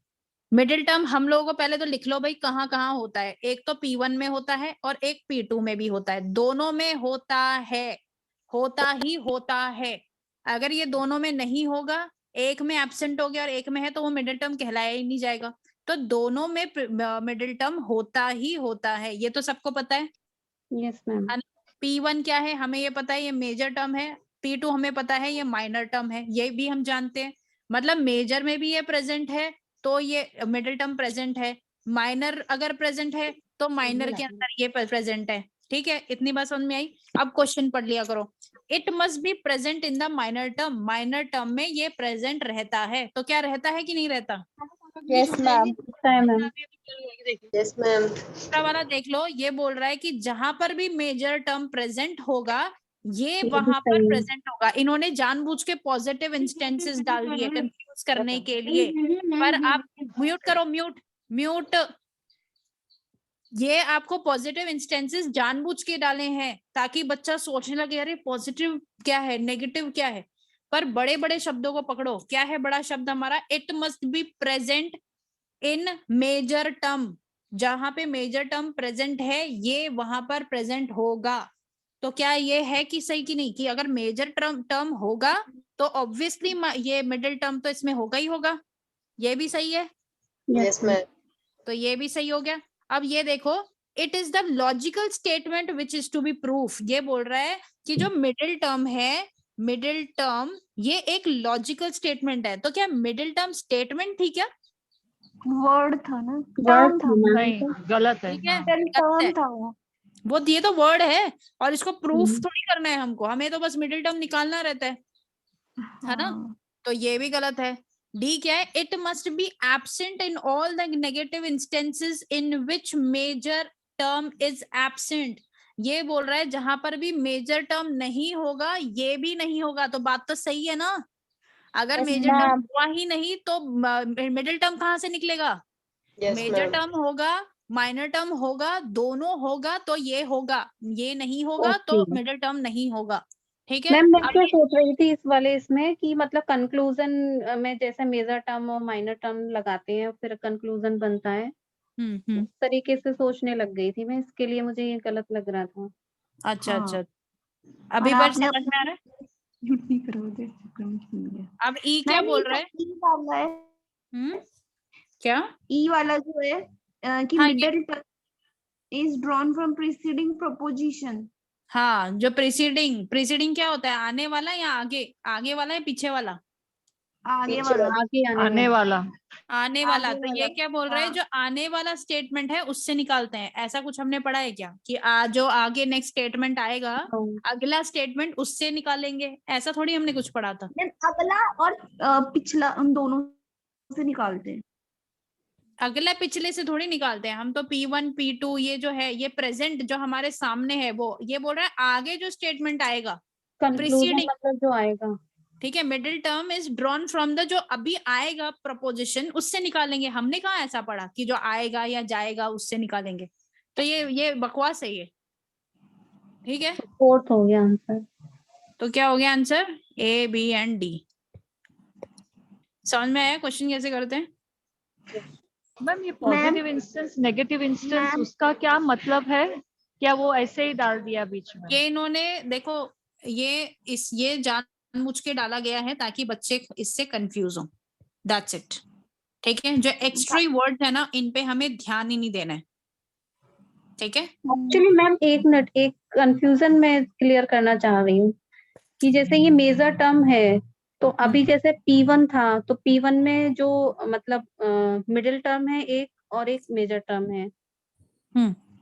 मिडिल टर्म हम लोगों को पहले तो लिख लो भाई कहाँ कहाँ होता है, एक तो P1 में होता है और एक P2 में भी होता है, दोनों में होता है, होता ही होता है। अगर ये दोनों में नहीं होगा, एक में एब्सेंट हो गया और एक में है, तो वो मिडिल टर्म कहलाया ही नहीं जाएगा। तो दोनों में मिडिल टर्म होता ही होता है, ये तो सबको पता है। Yes ma'am. P1 क्या है हमें ये पता है, ये मेजर टर्म है। P2 हमें पता है ये माइनर टर्म है, ये भी हम जानते हैं। मतलब मेजर में भी ये प्रेजेंट है तो ये मिडिल टर्म प्रेजेंट है, माइनर अगर प्रेजेंट है तो माइनर के अंदर ये प्रेजेंट है। ठीक है, इतनी बात समझ में आई। अब क्वेश्चन पढ़ लिया करो, it must be present in the minor term, minor term में ये प्रेजेंट रहता है, तो क्या रहता है कि नहीं रहता। Yes ma'am. Ma'am. Yes, ma'am. दूसरा वाला देख लो, ये बोल रहा है कि जहां पर भी मेजर टर्म प्रेजेंट होगा ये भी वहां पर सही है। प्रेजेंट होगा। इन्होंने जानबूझ के पॉजिटिव इंस्टेंसेस डाल दिए कंफ्यूज करने के लिए, पर आप म्यूट करो, म्यूट म्यूट। ये आपको पॉजिटिव इंस्टेंसेस जानबूझ के डाले हैं ताकि बच्चा सोचने लगे अरे पॉजिटिव क्या है, नेगेटिव क्या है। पर बड़े बड़े शब्दों को पकड़ो, क्या है बड़ा शब्द हमारा, it must be present in major term, जहां पे मेजर टर्म प्रेजेंट है ये वहां पर प्रेजेंट होगा। तो क्या ये है कि सही कि नहीं, कि अगर मेजर टर्म होगा तो ऑब्वियसली ये मिडिल टर्म तो इसमें होगा ही होगा, ये भी सही है। Yes, ma'am. तो ये भी सही हो गया। अब ये देखो, it is the logical statement which is to be proof, ये बोल रहा है कि जो मिडिल टर्म है, मिडिल टर्म ये एक लॉजिकल स्टेटमेंट है। तो क्या मिडिल टर्म स्टेटमेंट थी क्या, वर्ड था ना, वर्ड टर्म था, नहीं, गलत है। ठीक है, हाँ। टर्म था वो। वो ये तो वर्ड है और इसको प्रूफ हम्म। थोड़ी करना है हमको, हमें तो बस मिडिल टर्म निकालना रहता है ना। हाँ। तो ये भी गलत है। डी क्या है, it must be absent in all the negative instances in which major term is absent, ये बोल रहा है जहां पर भी मेजर टर्म नहीं होगा ये भी नहीं होगा। तो बात तो सही है ना, अगर Yes, मेजर टर्म ma'am. हुआ ही नहीं तो मिडिल टर्म कहाँ से निकलेगा। Yes, major ma'am. टर्म होगा, माइनर टर्म होगा, दोनों होगा तो ये होगा, ये नहीं होगा तो ओके मिडिल टर्म नहीं होगा। ठीक है। मैम, मैं अब क्या सोच रही थी इस वाले इसमें कि मतलब कंक्लूजन में जैसे मेजर टर्म और माइनर टर्म लगाते हैं फिर कंक्लूजन बनता है, उस तरीके से सोचने लग गई थी मैं, इसके लिए मुझे ये गलत लग रहा था। अच्छा हाँ। अच्छा, अभी और पर आपने समझ में आ रहा है। झूठ नहीं करोगे, समझ गया। अब ई क्या बोल रहा है, ई वाला है, क्या, ई वाला जो है कि हाँ ये, middle term is drawn from preceding proposition. हाँ जो प्रीसीडिंग, प्रीसीडिंग क्या होता है, आने वाला या आगे, आगे वाला या पीछे वाला, आगे पीछे वाला। वाला। आगे आने वाला। आने वाला। आगे तो ये वाला। क्या बोल रहे हैं, हाँ। जो आने वाला स्टेटमेंट है उससे निकालते हैं, ऐसा कुछ हमने पढ़ा है क्या कि जो आगे नेक्स्ट स्टेटमेंट आएगा अगला स्टेटमेंट उससे निकालेंगे, ऐसा थोड़ी हमने कुछ पढ़ा था। Then अगला और पिछला उन दोनों से निकालते हैं। अगला पिछले से थोड़ी निकालते हैं हम, तो P1 P2 ये जो है ये प्रेजेंट जो हमारे सामने है वो, ये बोल रहा है आगे जो स्टेटमेंट आएगा कंक्लूजन प्रीसीडिंग, मतलब जो आएगा। ठीक है। Middle term is drawn from the, जो अभी आएगा प्रपोजिशन उससे निकालेंगे, हमने कहा ऐसा पढ़ा कि जो आएगा या जाएगा उससे निकालेंगे। तो ये बकवास है ये, ठीक है। फोर्थ हो गया आंसर। तो क्या हो गया answer, A B and D। समझ में आया क्वेश्चन कैसे करते हैं। मैम ये पॉजिटिव इंस्टेंस नेगेटिव इंस्टेंस उसका क्या मतलब है, क्या वो ऐसे ही डाल दिया बीच में। ये इन्होंने देखो, ये जानबूझ जानबूझ के डाला गया है ताकि बच्चे इससे कंफ्यूज हो, दैट्स इट। ठीक है, जो एक्स्ट्रा वर्ड है ना, इन पे हमें ध्यान ही नहीं देना है। ठीक है, एक्चुअली मैम एक मिनट, एक कंफ्यूजन मैं क्लियर करना चाह रही हूँ कि जैसे ये मेजर टर्म है, तो अभी जैसे P1 था, तो P1 में जो मतलब मिडिल टर्म है एक, और एक मेजर टर्म है।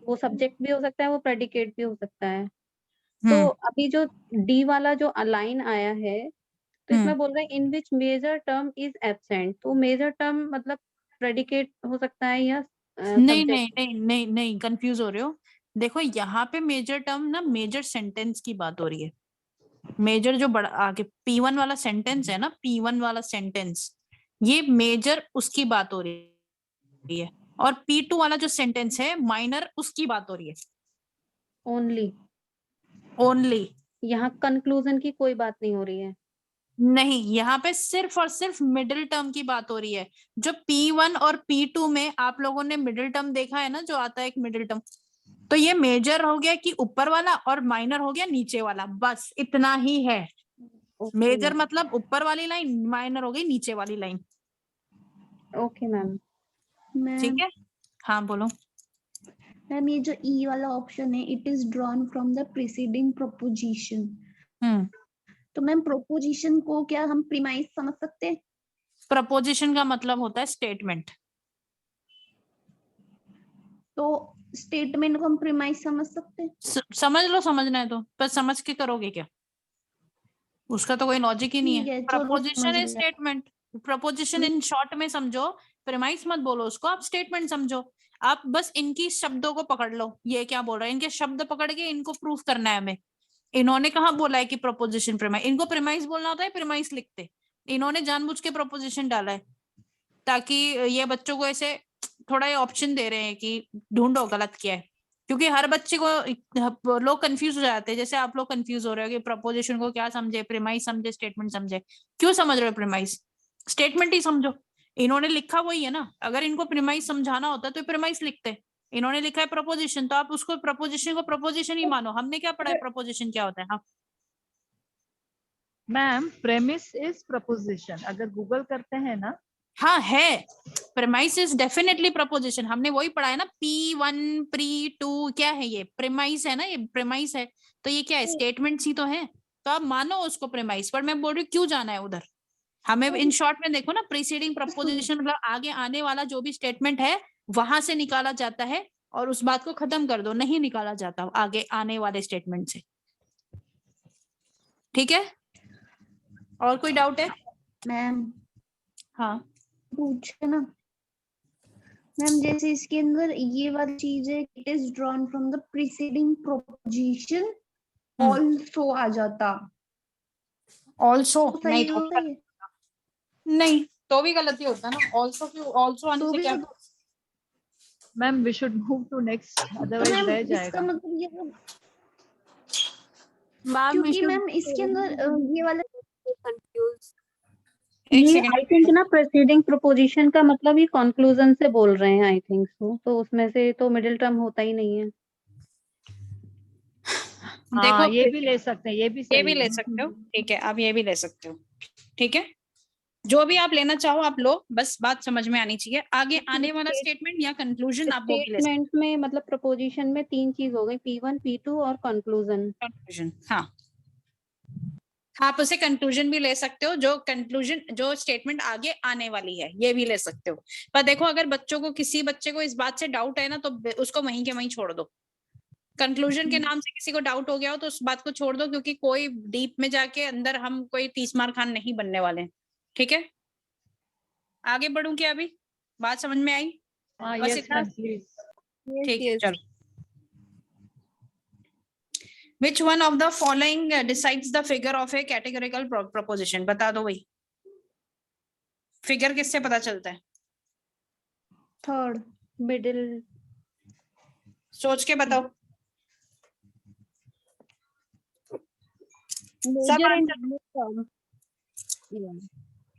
वो सब्जेक्ट भी हो सकता है, वो प्रेडिकेट भी हो सकता है। तो अभी जो D वाला जो लाइन आया है, तो इसमें बोल रहे हैं इन which major term is absent. तो मेजर टर्म मतलब प्रेडिकेट हो सकता है या नहीं subject? नहीं नहीं नहीं नहीं, कंफ्यूज हो रहे हो। देखो यहाँ पे मेजर टर्म ना मेजर सेंटेंस की बात हो रही है। मेजर जो बड़ा आगे P1 वाला सेंटेंस है ना, P1 वाला सेंटेंस, ये मेजर उसकी बात हो रही है, और P2 वाला जो सेंटेंस है माइनर उसकी बात हो रही है। ओनली ओनली, यहाँ कंक्लूजन की कोई बात नहीं हो रही है। नहीं, यहाँ पे सिर्फ और सिर्फ मिडिल टर्म की बात हो रही है। जो P1 और P2 में आप लोगों ने मिडिल टर्म देखा है ना, जो आता है एक मिडिल टर्म, तो ये मेजर हो गया कि ऊपर वाला, और माइनर हो गया नीचे वाला, बस इतना ही है। ओके मेजर मतलब ऊपर वाली लाइन, माइनर हो गई नीचे वाली लाइन। Okay ma'am. ठीक है, हाँ बोलो। मैम ये जो ई वाला ऑप्शन है, it is drawn from the preceding proposition. तो मैम प्रोपोजिशन को क्या हम प्रीमाइस समझ सकते हैं? प्रपोजिशन का मतलब होता है स्टेटमेंट। तो स्टेटमेंट को हम प्रीमाइस समझ सकते हैं? समझ लो, समझना है तो, पर समझ के करोगे क्या? उसका तो कोई लॉजिक ही नहीं ठीक है। है, चलो प्रपोजिशन समझ है गए। स्टेटमेंट। प्रपोजिशन इन शॉर्ट में समझो, प्रीमाइस मत बोलो उसको, आप स्टेटमेंट समझो। आप बस इनकी शब्दों को पकड़ लो, ये क्या बोल रहा है, इनके शब्द पकड़ के इनको प्रूफ करना है हमें। इन्होंने कहा बोला है कि प्रपोजिशन प्रीमाइस, इनको प्रीमाइस बोलना होता है, प्रीमाइस लिखते। इन्होंने जानबूझ के प्रपोजिशन डाला है ताकि ये बच्चों को ऐसे थोड़ा ये ऑप्शन दे रहे हैं कि ढूंढो गलत क्या है, क्योंकि हर बच्चे को लोग कंफ्यूज हो जाते हैं, जैसे आप लोग कंफ्यूज हो रहे हो कि प्रपोजिशन को क्या समझे, प्रीमाइस समझे, स्टेटमेंट समझे। क्यों समझ रहे हो प्रीमाइस? स्टेटमेंट ही समझो। इन्होंने लिखा वही है ना, अगर इनको प्रीमाइस समझाना होता तो प्रीमाइस लिखते। इन्होंने लिखा है प्रपोजिशन, तो आप उसको प्रपोजिशन को प्रपोजिशन ही मानो। हमने क्या पढ़ा है प्रपोजिशन क्या होता है? हाँ मैम प्रेमिस इज प्रपोजिशन, अगर गूगल करते हैं ना। हाँ है, प्रेमाइस इज डेफिनेटली प्रपोजिशन, हमने वही पढ़ा है ना, P1 P2 क्या है ये? प्रेमाइस है ना, ये प्रेमाइस है। तो ये क्या है? स्टेटमेंट्स ही तो है, तो आप मानो उसको प्रेमाइस। पर मैं बोल रही हूँ क्यों जाना है उधर, हमें इन शॉर्ट में देखो ना, प्रीसीडिंग प्रपोजिशन मतलब आगे आने वाला जो भी स्टेटमेंट है वहां से निकाला जाता है, और उस बात को खत्म कर दो, नहीं निकाला जाता आगे आने वाले स्टेटमेंट से। ठीक है, और कोई डाउट है? मैम हाँ पूछे ना मैम, जैसे इसके अंदर ये वाली चीज है, it is drawn from the preceding proposition also आ जाता, ऑल्सो तो नहीं, सही तो होता है? नहीं, तो भी गलती होता ना। ऑल्सो क्यों? ऑल्सो आने तो से भी क्या? Ma'am we should move to next, तो अदरवाइज मैम रह इसका जाएगा। मतलब ये मैम क्योंकि मैम इसके अंदर ये वाला कंफ्यूज। एक ये सेकंड। आई थिंक ना प्रेसिडिंग प्रोपोजिशन का मतलब ये कंक्लूजन से बोल रहे हैं, आई थिंक तो उसमें से तो मिडिल टर्म होता ही नहीं है। देखो हाँ ये भी ले सकते हैं, ये भी ये सही भी ले है। सकते हो, ठीक है, आप ये भी ले सकते हो। ठीक है, जो भी आप लेना चाहो आप लो, बस बात समझ में आनी चाहिए। आगे आने वाला स्टेटमेंट या कंक्लूजन आप वो भी ले सकते स्टेटमेंट में मतलब प्रपोजिशन में 3 चीज हो गई, P1 P2 और कंक्लूजन। हो। कंक्लूजन, हाँ, आप उसे कंक्लूजन भी ले सकते हो, जो कंक्लूजन जो स्टेटमेंट आगे आने वाली है, ये भी ले सकते हो। पर देखो, अगर बच्चों को, किसी बच्चे को इस बात से डाउट है ना, तो उसको वहीं के वहीं छोड़ दो। कंक्लूजन के नाम से किसी को डाउट हो गया हो तो उस बात को छोड़ दो, क्योंकि कोई डीप में जाके अंदर हम कोई 30 मार खान नहीं बनने वाले हैं। ठीक है, आगे बढ़ूं क्या? अभी बात समझ में आई? हाँ बस यस इतना, मैम प्लीज। ठीक है, चलो। Which one of the following decides the figure of a categorical proposition? बता दो भाई, फिगर किससे पता चलता है? Third middle. सोच के बताओ। सब मेजर एंड आंसर,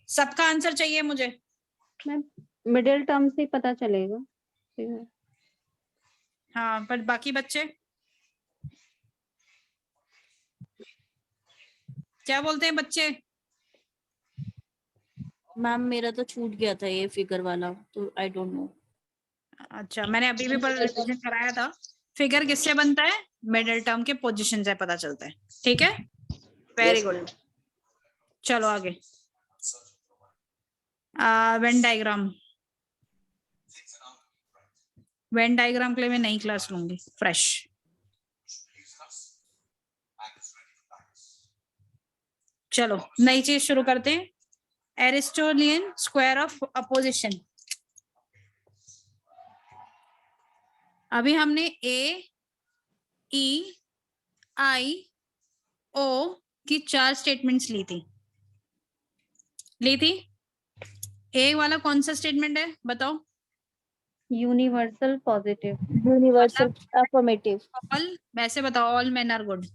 सबका आंसर चाहिए मुझे। मैम मिडिल टर्म से पता चलेगा। हाँ, पर बाकी बच्चे क्या बोलते हैं बच्चे? मैम मेरा तो छूट गया था ये फिगर वाला, तो आई डोंट नो। अच्छा, मैंने अभी भी रिवीजन कराया था। फिगर किससे बनता है? मिडिल टर्म के पोजीशन से पता चलता है। ठीक है, वेरी Yes, गुड। ma'am. चलो आगे। Venn diagram. वेन डायग्राम के लिए मैं नई क्लास लूंगी, फ्रेश। चलो नई चीज शुरू करते हैं। एरिस्टोटलियन स्क्वायर ऑफ अपोजिशन। अभी हमने ए, ई, आई, ओ की 4 स्टेटमेंट्स ली थी। ए वाला कौन सा स्टेटमेंट है बताओ? Universal positive. Universal affirmative. All, वैसे बताओ, all men are good.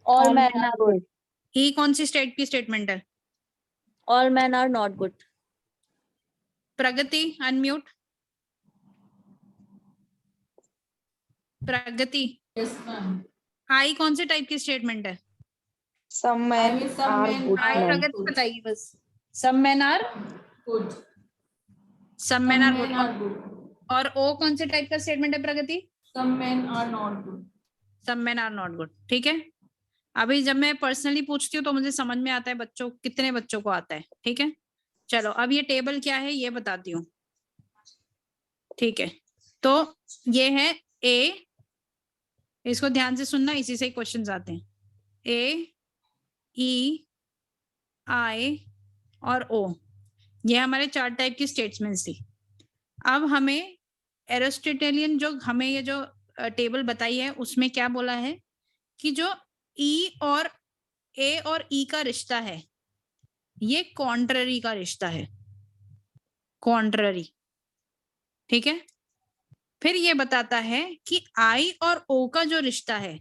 All man are good. ई कौन सी स्टेट की स्टेटमेंट है? All man are not good. Pragati, unmute. Pragati. आई कौन से टाइप की स्टेटमेंट है? Some men are good I men. प्रगति बताइए बस। सब मेन आर Good. सब मेन आर गुड। और ओ कौन से टाइप का स्टेटमेंट है प्रगति? Some men are not good. सब मेन आर नॉट गुड। ठीक है, अभी जब मैं पर्सनली पूछती हूँ तो मुझे समझ में आता है बच्चों, कितने बच्चों को आता है। ठीक है, चलो अब ये टेबल क्या है ये बताती हूँ। ठीक है, तो ये है ए, इसको ध्यान से सुनना, इसी से क्वेश्चंस आते हैं। ए, ई, आई और ओ, ये हमारे 4 टाइप की स्टेटमेंट्स थी। अब हमें एरिस्टोटेलियन जो हमें ये जो टेबल बताई है उसमें क्या बोला है कि जो ई और ए और ई का रिश्ता है ये कॉन्ट्ररी का रिश्ता है, कॉन्ट्ररी। ठीक है, फिर ये बताता है कि आई और ओ का जो रिश्ता है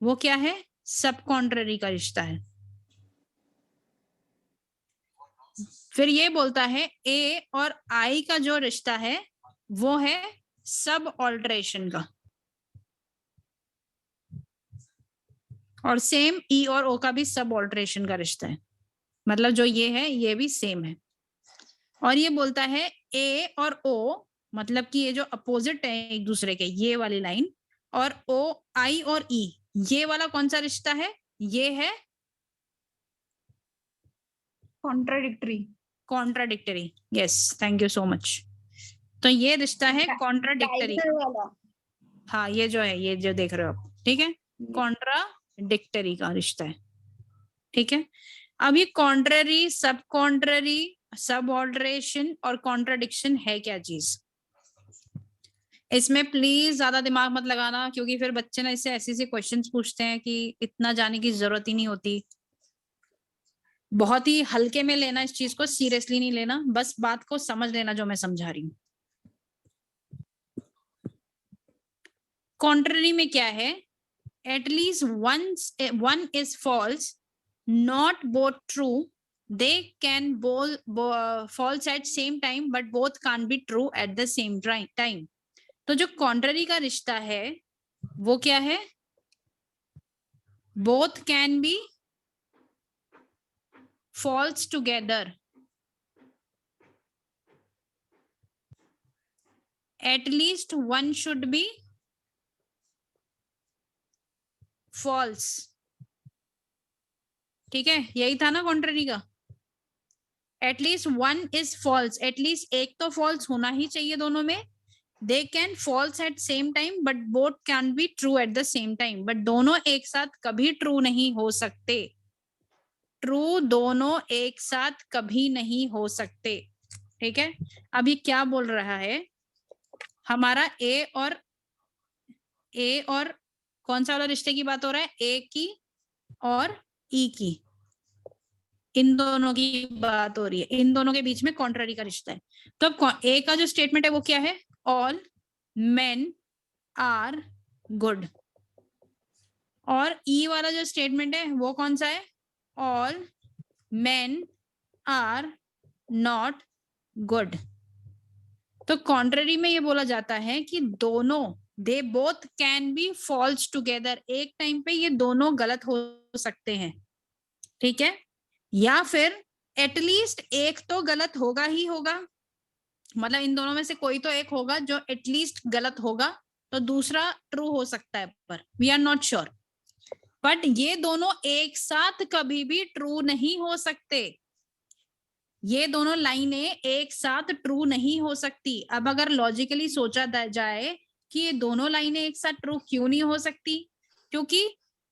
वो क्या है? सब कॉन्ट्ररी का रिश्ता है। फिर ये बोलता है ए और आई का जो रिश्ता है वो है सब ऑल्टरेशन का, और सेम ई और ओ का भी सब ऑल्टरेशन का रिश्ता है। मतलब जो ये है ये भी सेम है। और ये बोलता है ए और ओ, मतलब कि ये जो अपोजिट है एक दूसरे के, ये वाली लाइन, और ओ, आई और ई, ये वाला कौन सा रिश्ता है? ये है contradictory. Contradictory. Yes, thank you so much. तो ये रिश्ता है कॉन्ट्राडिक्टरी। हाँ, ये जो है, ये जो देख रहे हो आप, ठीक है, कॉन्ट्राडिक्टरी का रिश्ता है। ठीक है, अब ये कॉन्ट्ररी, सब कॉन्ट्ररी, सब ऑल्टरेशन और कॉन्ट्राडिक्शन है क्या चीज? इसमें प्लीज ज्यादा दिमाग मत लगाना, क्योंकि फिर बच्चे ना इससे ऐसे क्वेश्चंस पूछते हैं कि इतना जाने की जरूरत ही नहीं होती। बहुत ही हल्के में लेना इस चीज को, सीरियसली नहीं लेना, बस बात को समझ लेना जो मैं समझा रही हूँ। कॉन्ट्ररी में क्या है? At least one is false, not both true, they can both false at same time but both can't be true at the same time। तो जो कॉन्ट्ररी का रिश्ता है वो क्या है? both can be false together, at least one should be false। ठीक है, यही था ना कॉन्ट्ररी का? At least one is false, at least एक तो फॉल्स होना ही चाहिए दोनों में। They can false at same time but both can be true at the same time, but दोनों एक साथ कभी ट्रू नहीं हो सकते। ट्रू दोनों एक साथ कभी नहीं हो सकते। ठीक है, अब ये क्या बोल रहा है? हमारा ए और कौन सा वाला रिश्ते की बात हो रहा है? ए की और ई की, इन दोनों की बात हो रही है। इन दोनों के बीच में कॉन्ट्ररी का रिश्ता है। तो अब ए का जो स्टेटमेंट है वो क्या है? All men are good. और ई वाला जो स्टेटमेंट है वो कौन सा है? All men are not good. तो कॉन्ट्ररी में ये बोला जाता है कि दोनों, they both can be false together, एक टाइम पे ये दोनों गलत हो सकते हैं। ठीक है, या फिर एटलीस्ट एक तो गलत होगा ही होगा, मतलब इन दोनों में से कोई तो एक होगा जो एटलीस्ट गलत होगा, तो दूसरा ट्रू हो सकता है, पर we are not sure. But ये दोनों एक साथ कभी भी ट्रू नहीं हो सकते, ये दोनों लाइनें एक साथ ट्रू नहीं हो सकती। अब अगर लॉजिकली सोचा जाए कि ये दोनों लाइनें एक साथ ट्रू क्यों नहीं हो सकती, क्योंकि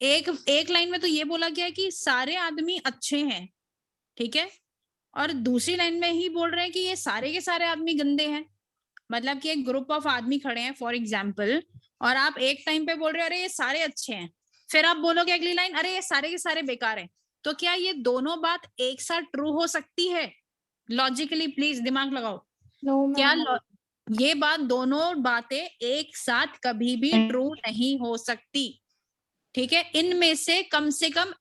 एक लाइन में तो ये बोला गया है कि सारे आदमी अच्छे हैं, ठीक है, और दूसरी लाइन में ही बोल रहे हैं कि ये सारे के सारे आदमी गंदे हैं। मतलब कि एक ग्रुप ऑफ आदमी खड़े हैं फॉर एग्जाम्पल, और आप एक टाइम पे बोल रहे हो अरे ये सारे अच्छे हैं, फिर आप बोलोगे अगली लाइन अरे ये सारे के सारे बेकार हैं, तो क्या ये दोनों बात एक साथ ट्रू हो सकती है? लॉजिकली प्लीज दिमाग लगाओ। क्या ये बात, दोनों बातें एक साथ कभी भी ट्रू नहीं हो सकती, ठीक है। इनमें से कम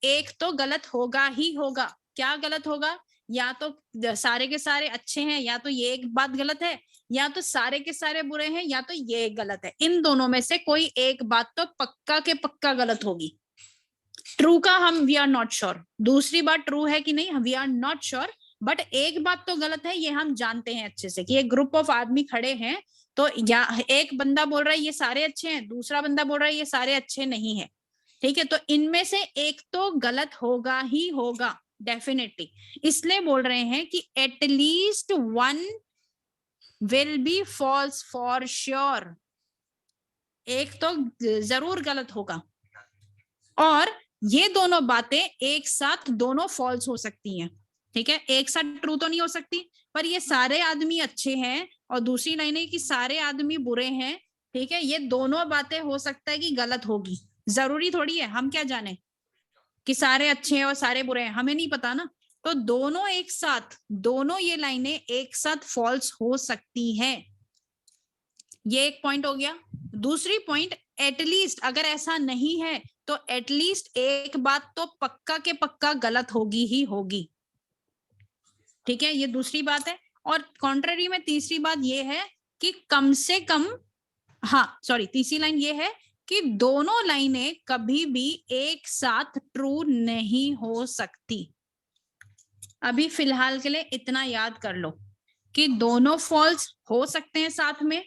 एक तो गलत होगा ही होगा। क्या गलत होगा? या तो सारे के सारे अच्छे हैं, या तो ये एक बात गलत है, या तो सारे के सारे बुरे हैं, या तो ये गलत है। इन दोनों में से कोई एक बात तो पक्का के पक्का गलत होगी। ट्रू का हम वी आर नॉट श्योर, दूसरी बात ट्रू है कि नहीं we are not sure, but एक बात तो गलत है ये हम जानते हैं अच्छे से कि एक ग्रुप ऑफ आदमी खड़े हैं, तो या एक बंदा बोल रहा है ये सारे अच्छे हैं, दूसरा बंदा बोल रहा है ये सारे अच्छे नहीं है, ठीक है। तो इनमें से एक तो गलत होगा ही होगा डेफिनेटली, इसलिए बोल रहे हैं कि at least one will be false for sure, एक तो जरूर गलत होगा। और ये दोनों बातें एक साथ दोनों फॉल्स हो सकती हैं, ठीक है, एक साथ ट्रू तो नहीं हो सकती। पर ये सारे आदमी अच्छे हैं और दूसरी लाइन है कि सारे आदमी बुरे हैं, ठीक है, ये दोनों बातें हो सकता है कि गलत होगी, जरूरी थोड़ी है, हम क्या जाने कि सारे अच्छे हैं और सारे बुरे हैं, हमें नहीं पता ना। तो दोनों एक साथ, दोनों ये लाइनें एक साथ फॉल्स हो सकती हैं, ये एक पॉइंट हो गया। दूसरी पॉइंट, एटलीस्ट अगर ऐसा नहीं है तो एटलीस्ट एक बात तो पक्का के पक्का गलत होगी ही होगी, ठीक है, ये दूसरी बात है। और कॉन्ट्ररी में तीसरी बात ये है कि कम से कम, हाँ सॉरी, तीसरी लाइन ये है कि दोनों लाइनें कभी भी एक साथ ट्रू नहीं हो सकती। अभी फिलहाल के लिए इतना याद कर लो कि दोनों फॉल्स हो सकते हैं साथ में,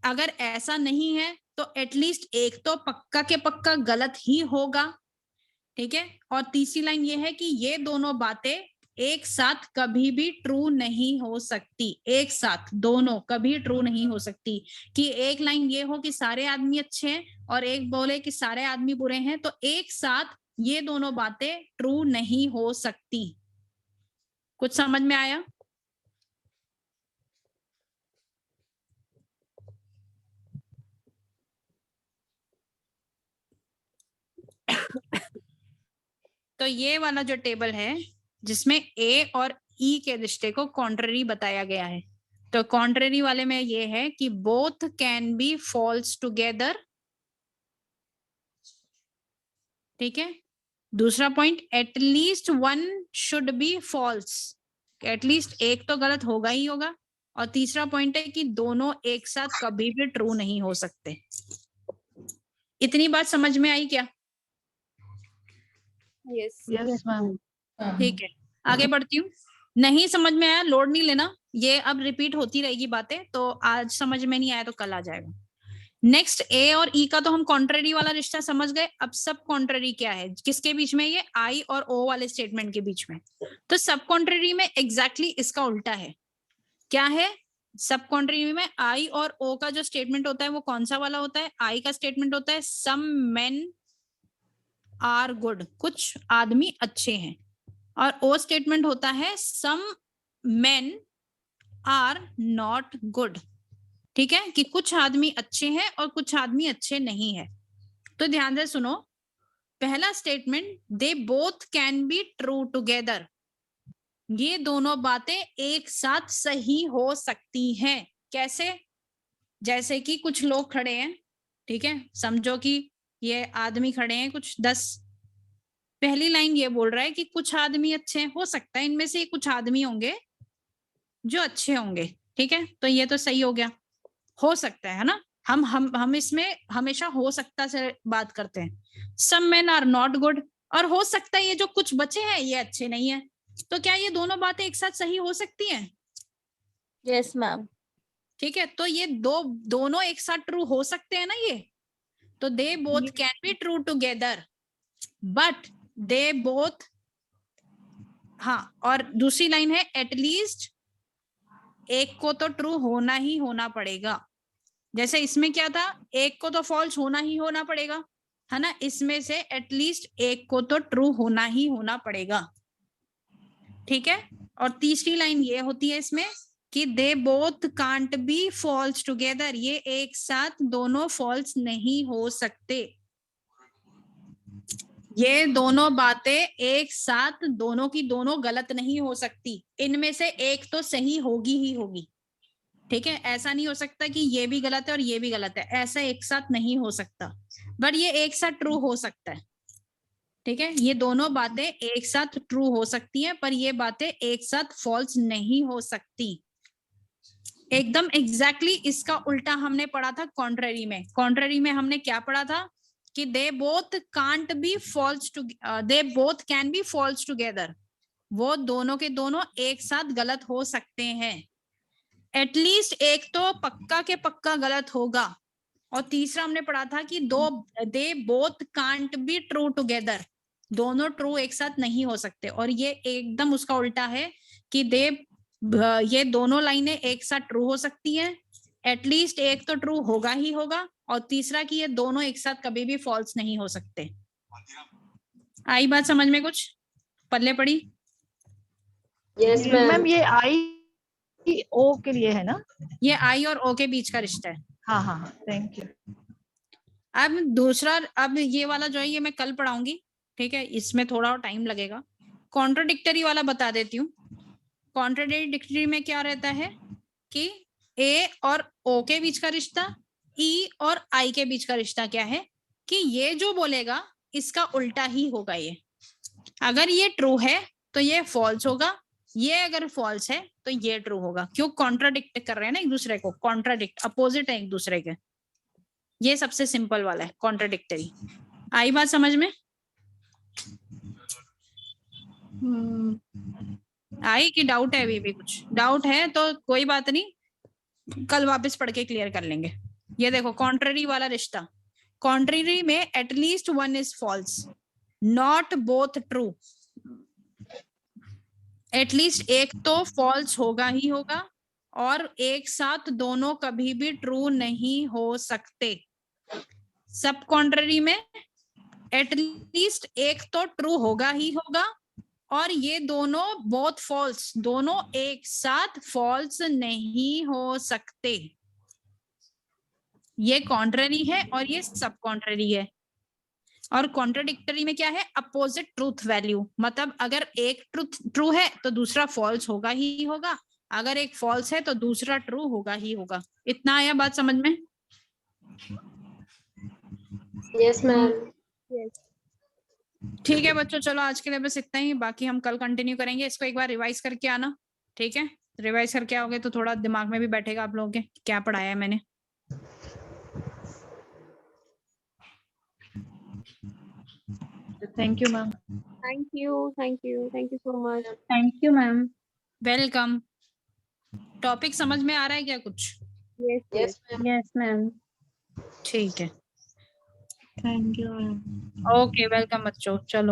अगर ऐसा नहीं है तो एटलीस्ट एक तो पक्का के पक्का गलत ही होगा, ठीक है। और तीसरी लाइन ये है कि ये दोनों बातें एक साथ कभी भी ट्रू नहीं हो सकती, एक साथ दोनों कभी ट्रू नहीं हो सकती। कि एक लाइन ये हो कि सारे आदमी अच्छे हैं और एक बोले कि सारे आदमी बुरे हैं, तो एक साथ ये दोनों बातें ट्रू नहीं हो सकती। कुछ समझ में आया? तो ये वाला जो टेबल है जिसमें ए और ई के रिश्ते को कॉन्ट्ररी बताया गया है, तो कॉन्ट्ररी वाले में ये है कि both can be false together, ठीक है। दूसरा point, at least one should be false, at least एक तो गलत होगा ही होगा। और तीसरा पॉइंट है कि दोनों एक साथ कभी भी ट्रू नहीं हो सकते। इतनी बात समझ में आई क्या? Yes ma'am. ठीक है, आगे बढ़ती हूँ। नहीं समझ में आया लोड नहीं लेना, ये अब रिपीट होती रहेगी बातें, तो आज समझ में नहीं आया तो कल आ जाएगा। नेक्स्ट, ए और ई का तो हम कॉन्ट्ररी वाला रिश्ता समझ गए। अब सब कॉन्ट्ररी क्या है, किसके बीच में? ये आई और ओ वाले स्टेटमेंट के बीच में। तो सब कॉन्ट्ररी में एग्जैक्टली इसका उल्टा है। क्या है? सब कॉन्ट्ररी में आई और ओ का जो स्टेटमेंट होता है वो कौन सा वाला होता है? आई का स्टेटमेंट होता है सम मेन आर गुड, कुछ आदमी अच्छे हैं। और ओ स्टेटमेंट होता है some men are not good, ठीक है, कि कुछ आदमी अच्छे हैं और कुछ आदमी अच्छे नहीं है। तो ध्यान से सुनो, पहला statement, they both can be true together, ये दोनों बातें एक साथ सही हो सकती हैं। कैसे? जैसे कि कुछ लोग खड़े हैं, ठीक है, समझो कि ये आदमी खड़े हैं कुछ 10। पहली लाइन ये बोल रहा है कि कुछ आदमी अच्छे हैं, हो सकता है इनमें से कुछ आदमी होंगे जो अच्छे होंगे, ठीक है, तो ये तो सही हो गया, हो सकता है ना। हम इसमें हमेशा हो सकता से बात करते हैं। Some men are not good, और हो सकता है ये जो कुछ बचे हैं ये अच्छे नहीं है। तो क्या ये दोनों बातें एक साथ सही हो सकती हैं? Yes ma'am. ठीक है, तो ये दोनों एक साथ ट्रू हो सकते हैं ना ये। तो दे both can be true together, but they both, हाँ, और दूसरी लाइन है एटलीस्ट एक को तो ट्रू होना ही होना पड़ेगा। जैसे इसमें क्या था, एक को तो फॉल्स होना ही होना पड़ेगा, है ना, इसमें से एटलीस्ट एक को तो ट्रू होना ही होना पड़ेगा। ठीक है, और तीसरी लाइन ये होती है इसमें कि they both can't be false together, ये एक साथ दोनों फॉल्स नहीं हो सकते। ये दोनों बातें एक साथ दोनों की दोनों गलत नहीं हो सकती, इनमें से एक तो सही होगी ही होगी। ठीक है, ऐसा नहीं हो सकता कि ये भी गलत है और ये भी गलत है, ऐसा एक साथ नहीं हो सकता, बट ये एक साथ ट्रू हो सकता है। ठीक है, ये दोनों बातें एक साथ ट्रू हो सकती हैं, पर ये बातें एक साथ फॉल्स नहीं हो सकती। एकदम एग्जैक्टली इसका उल्टा हमने पढ़ा था कॉन्ट्ररी में। कॉन्ट्ररी में हमने क्या पढ़ा था कि they both can't be false too, they both can be false together, वो दोनों के दोनों एक साथ गलत हो सकते हैं, एटलीस्ट एक तो पक्का के पक्का गलत होगा। और तीसरा हमने पढ़ा था कि they both can't be true together, दोनों ट्रू एक साथ नहीं हो सकते। और ये एकदम उसका उल्टा है कि ये दोनों लाइनें एक साथ ट्रू हो सकती हैं, एटलीस्ट एक तो ट्रू होगा ही होगा, और तीसरा कि ये दोनों एक साथ कभी भी फॉल्स नहीं हो सकते। आई बात समझ में कुछ? पल्ले पड़ी? Yes ma'am. मैम ये आई ओ के लिए है ना? ये आई और ओ के बीच का रिश्ता है। हाँ हाँ हाँ, थैंक यू। अब दूसरा, अब ये वाला जो है ये मैं कल पढ़ाऊंगी, ठीक है, इसमें थोड़ा और टाइम लगेगा। कॉन्ट्राडिक्टरी वाला बता देती हूँ। कॉन्ट्राडिक्टरी में क्या रहता है कि ए और ओ के बीच का रिश्ता, ई और आई के बीच का रिश्ता क्या है कि ये जो बोलेगा इसका उल्टा ही होगा। ये अगर ये ट्रू है तो ये फॉल्स होगा, ये अगर फॉल्स है तो ये ट्रू होगा। क्यों? कॉन्ट्राडिक्ट कर रहे हैं ना एक दूसरे को, कॉन्ट्राडिक्ट, अपोजिट है एक दूसरे के। ये सबसे सिंपल वाला है कॉन्ट्राडिक्टरी। आई बात समझ में? आई कि डाउट है? अभी भी कुछ डाउट है तो कोई बात नहीं, कल वापस पढ़ के क्लियर कर लेंगे। ये देखो कॉन्ट्ररी वाला रिश्ता, कॉन्ट्ररी में at least one is false, not both true. At least एक तो फॉल्स होगा ही होगा, और एक साथ दोनों कभी भी ट्रू नहीं हो सकते। सब कॉन्ट्ररी में एटलीस्ट एक तो ट्रू होगा ही होगा, और ये दोनों बोथ फॉल्स, दोनों एक साथ फॉल्स नहीं हो सकते। ये कॉन्ट्ररी है और ये सब कॉन्ट्ररी है। और कॉन्ट्राडिक्टरी में क्या है? अपोजिट ट्रूथ वैल्यू, मतलब अगर एक ट्रूथ ट्रू है तो दूसरा फॉल्स होगा ही होगा, अगर एक फॉल्स है तो दूसरा ट्रू होगा ही होगा। इतना आया बात समझ में? Yes ma'am. ठीक है बच्चों, चलो आज के लिए बस इतना ही, बाकी हम कल कंटिन्यू करेंगे। इसको एक बार रिवाइज करके आना, ठीक है? रिवाइज करके आओगे तो थोड़ा दिमाग में भी बैठेगा आप लोगों के क्या पढ़ाया है मैंने। Thank you ma'am. Thank you so much. Thank you ma'am. Welcome. Topic समझ में आ रहा है क्या कुछ? Yes ma'am. Yes ma'am. ठीक है, thank you ma'am. Okay, welcome बच्चों, चलो।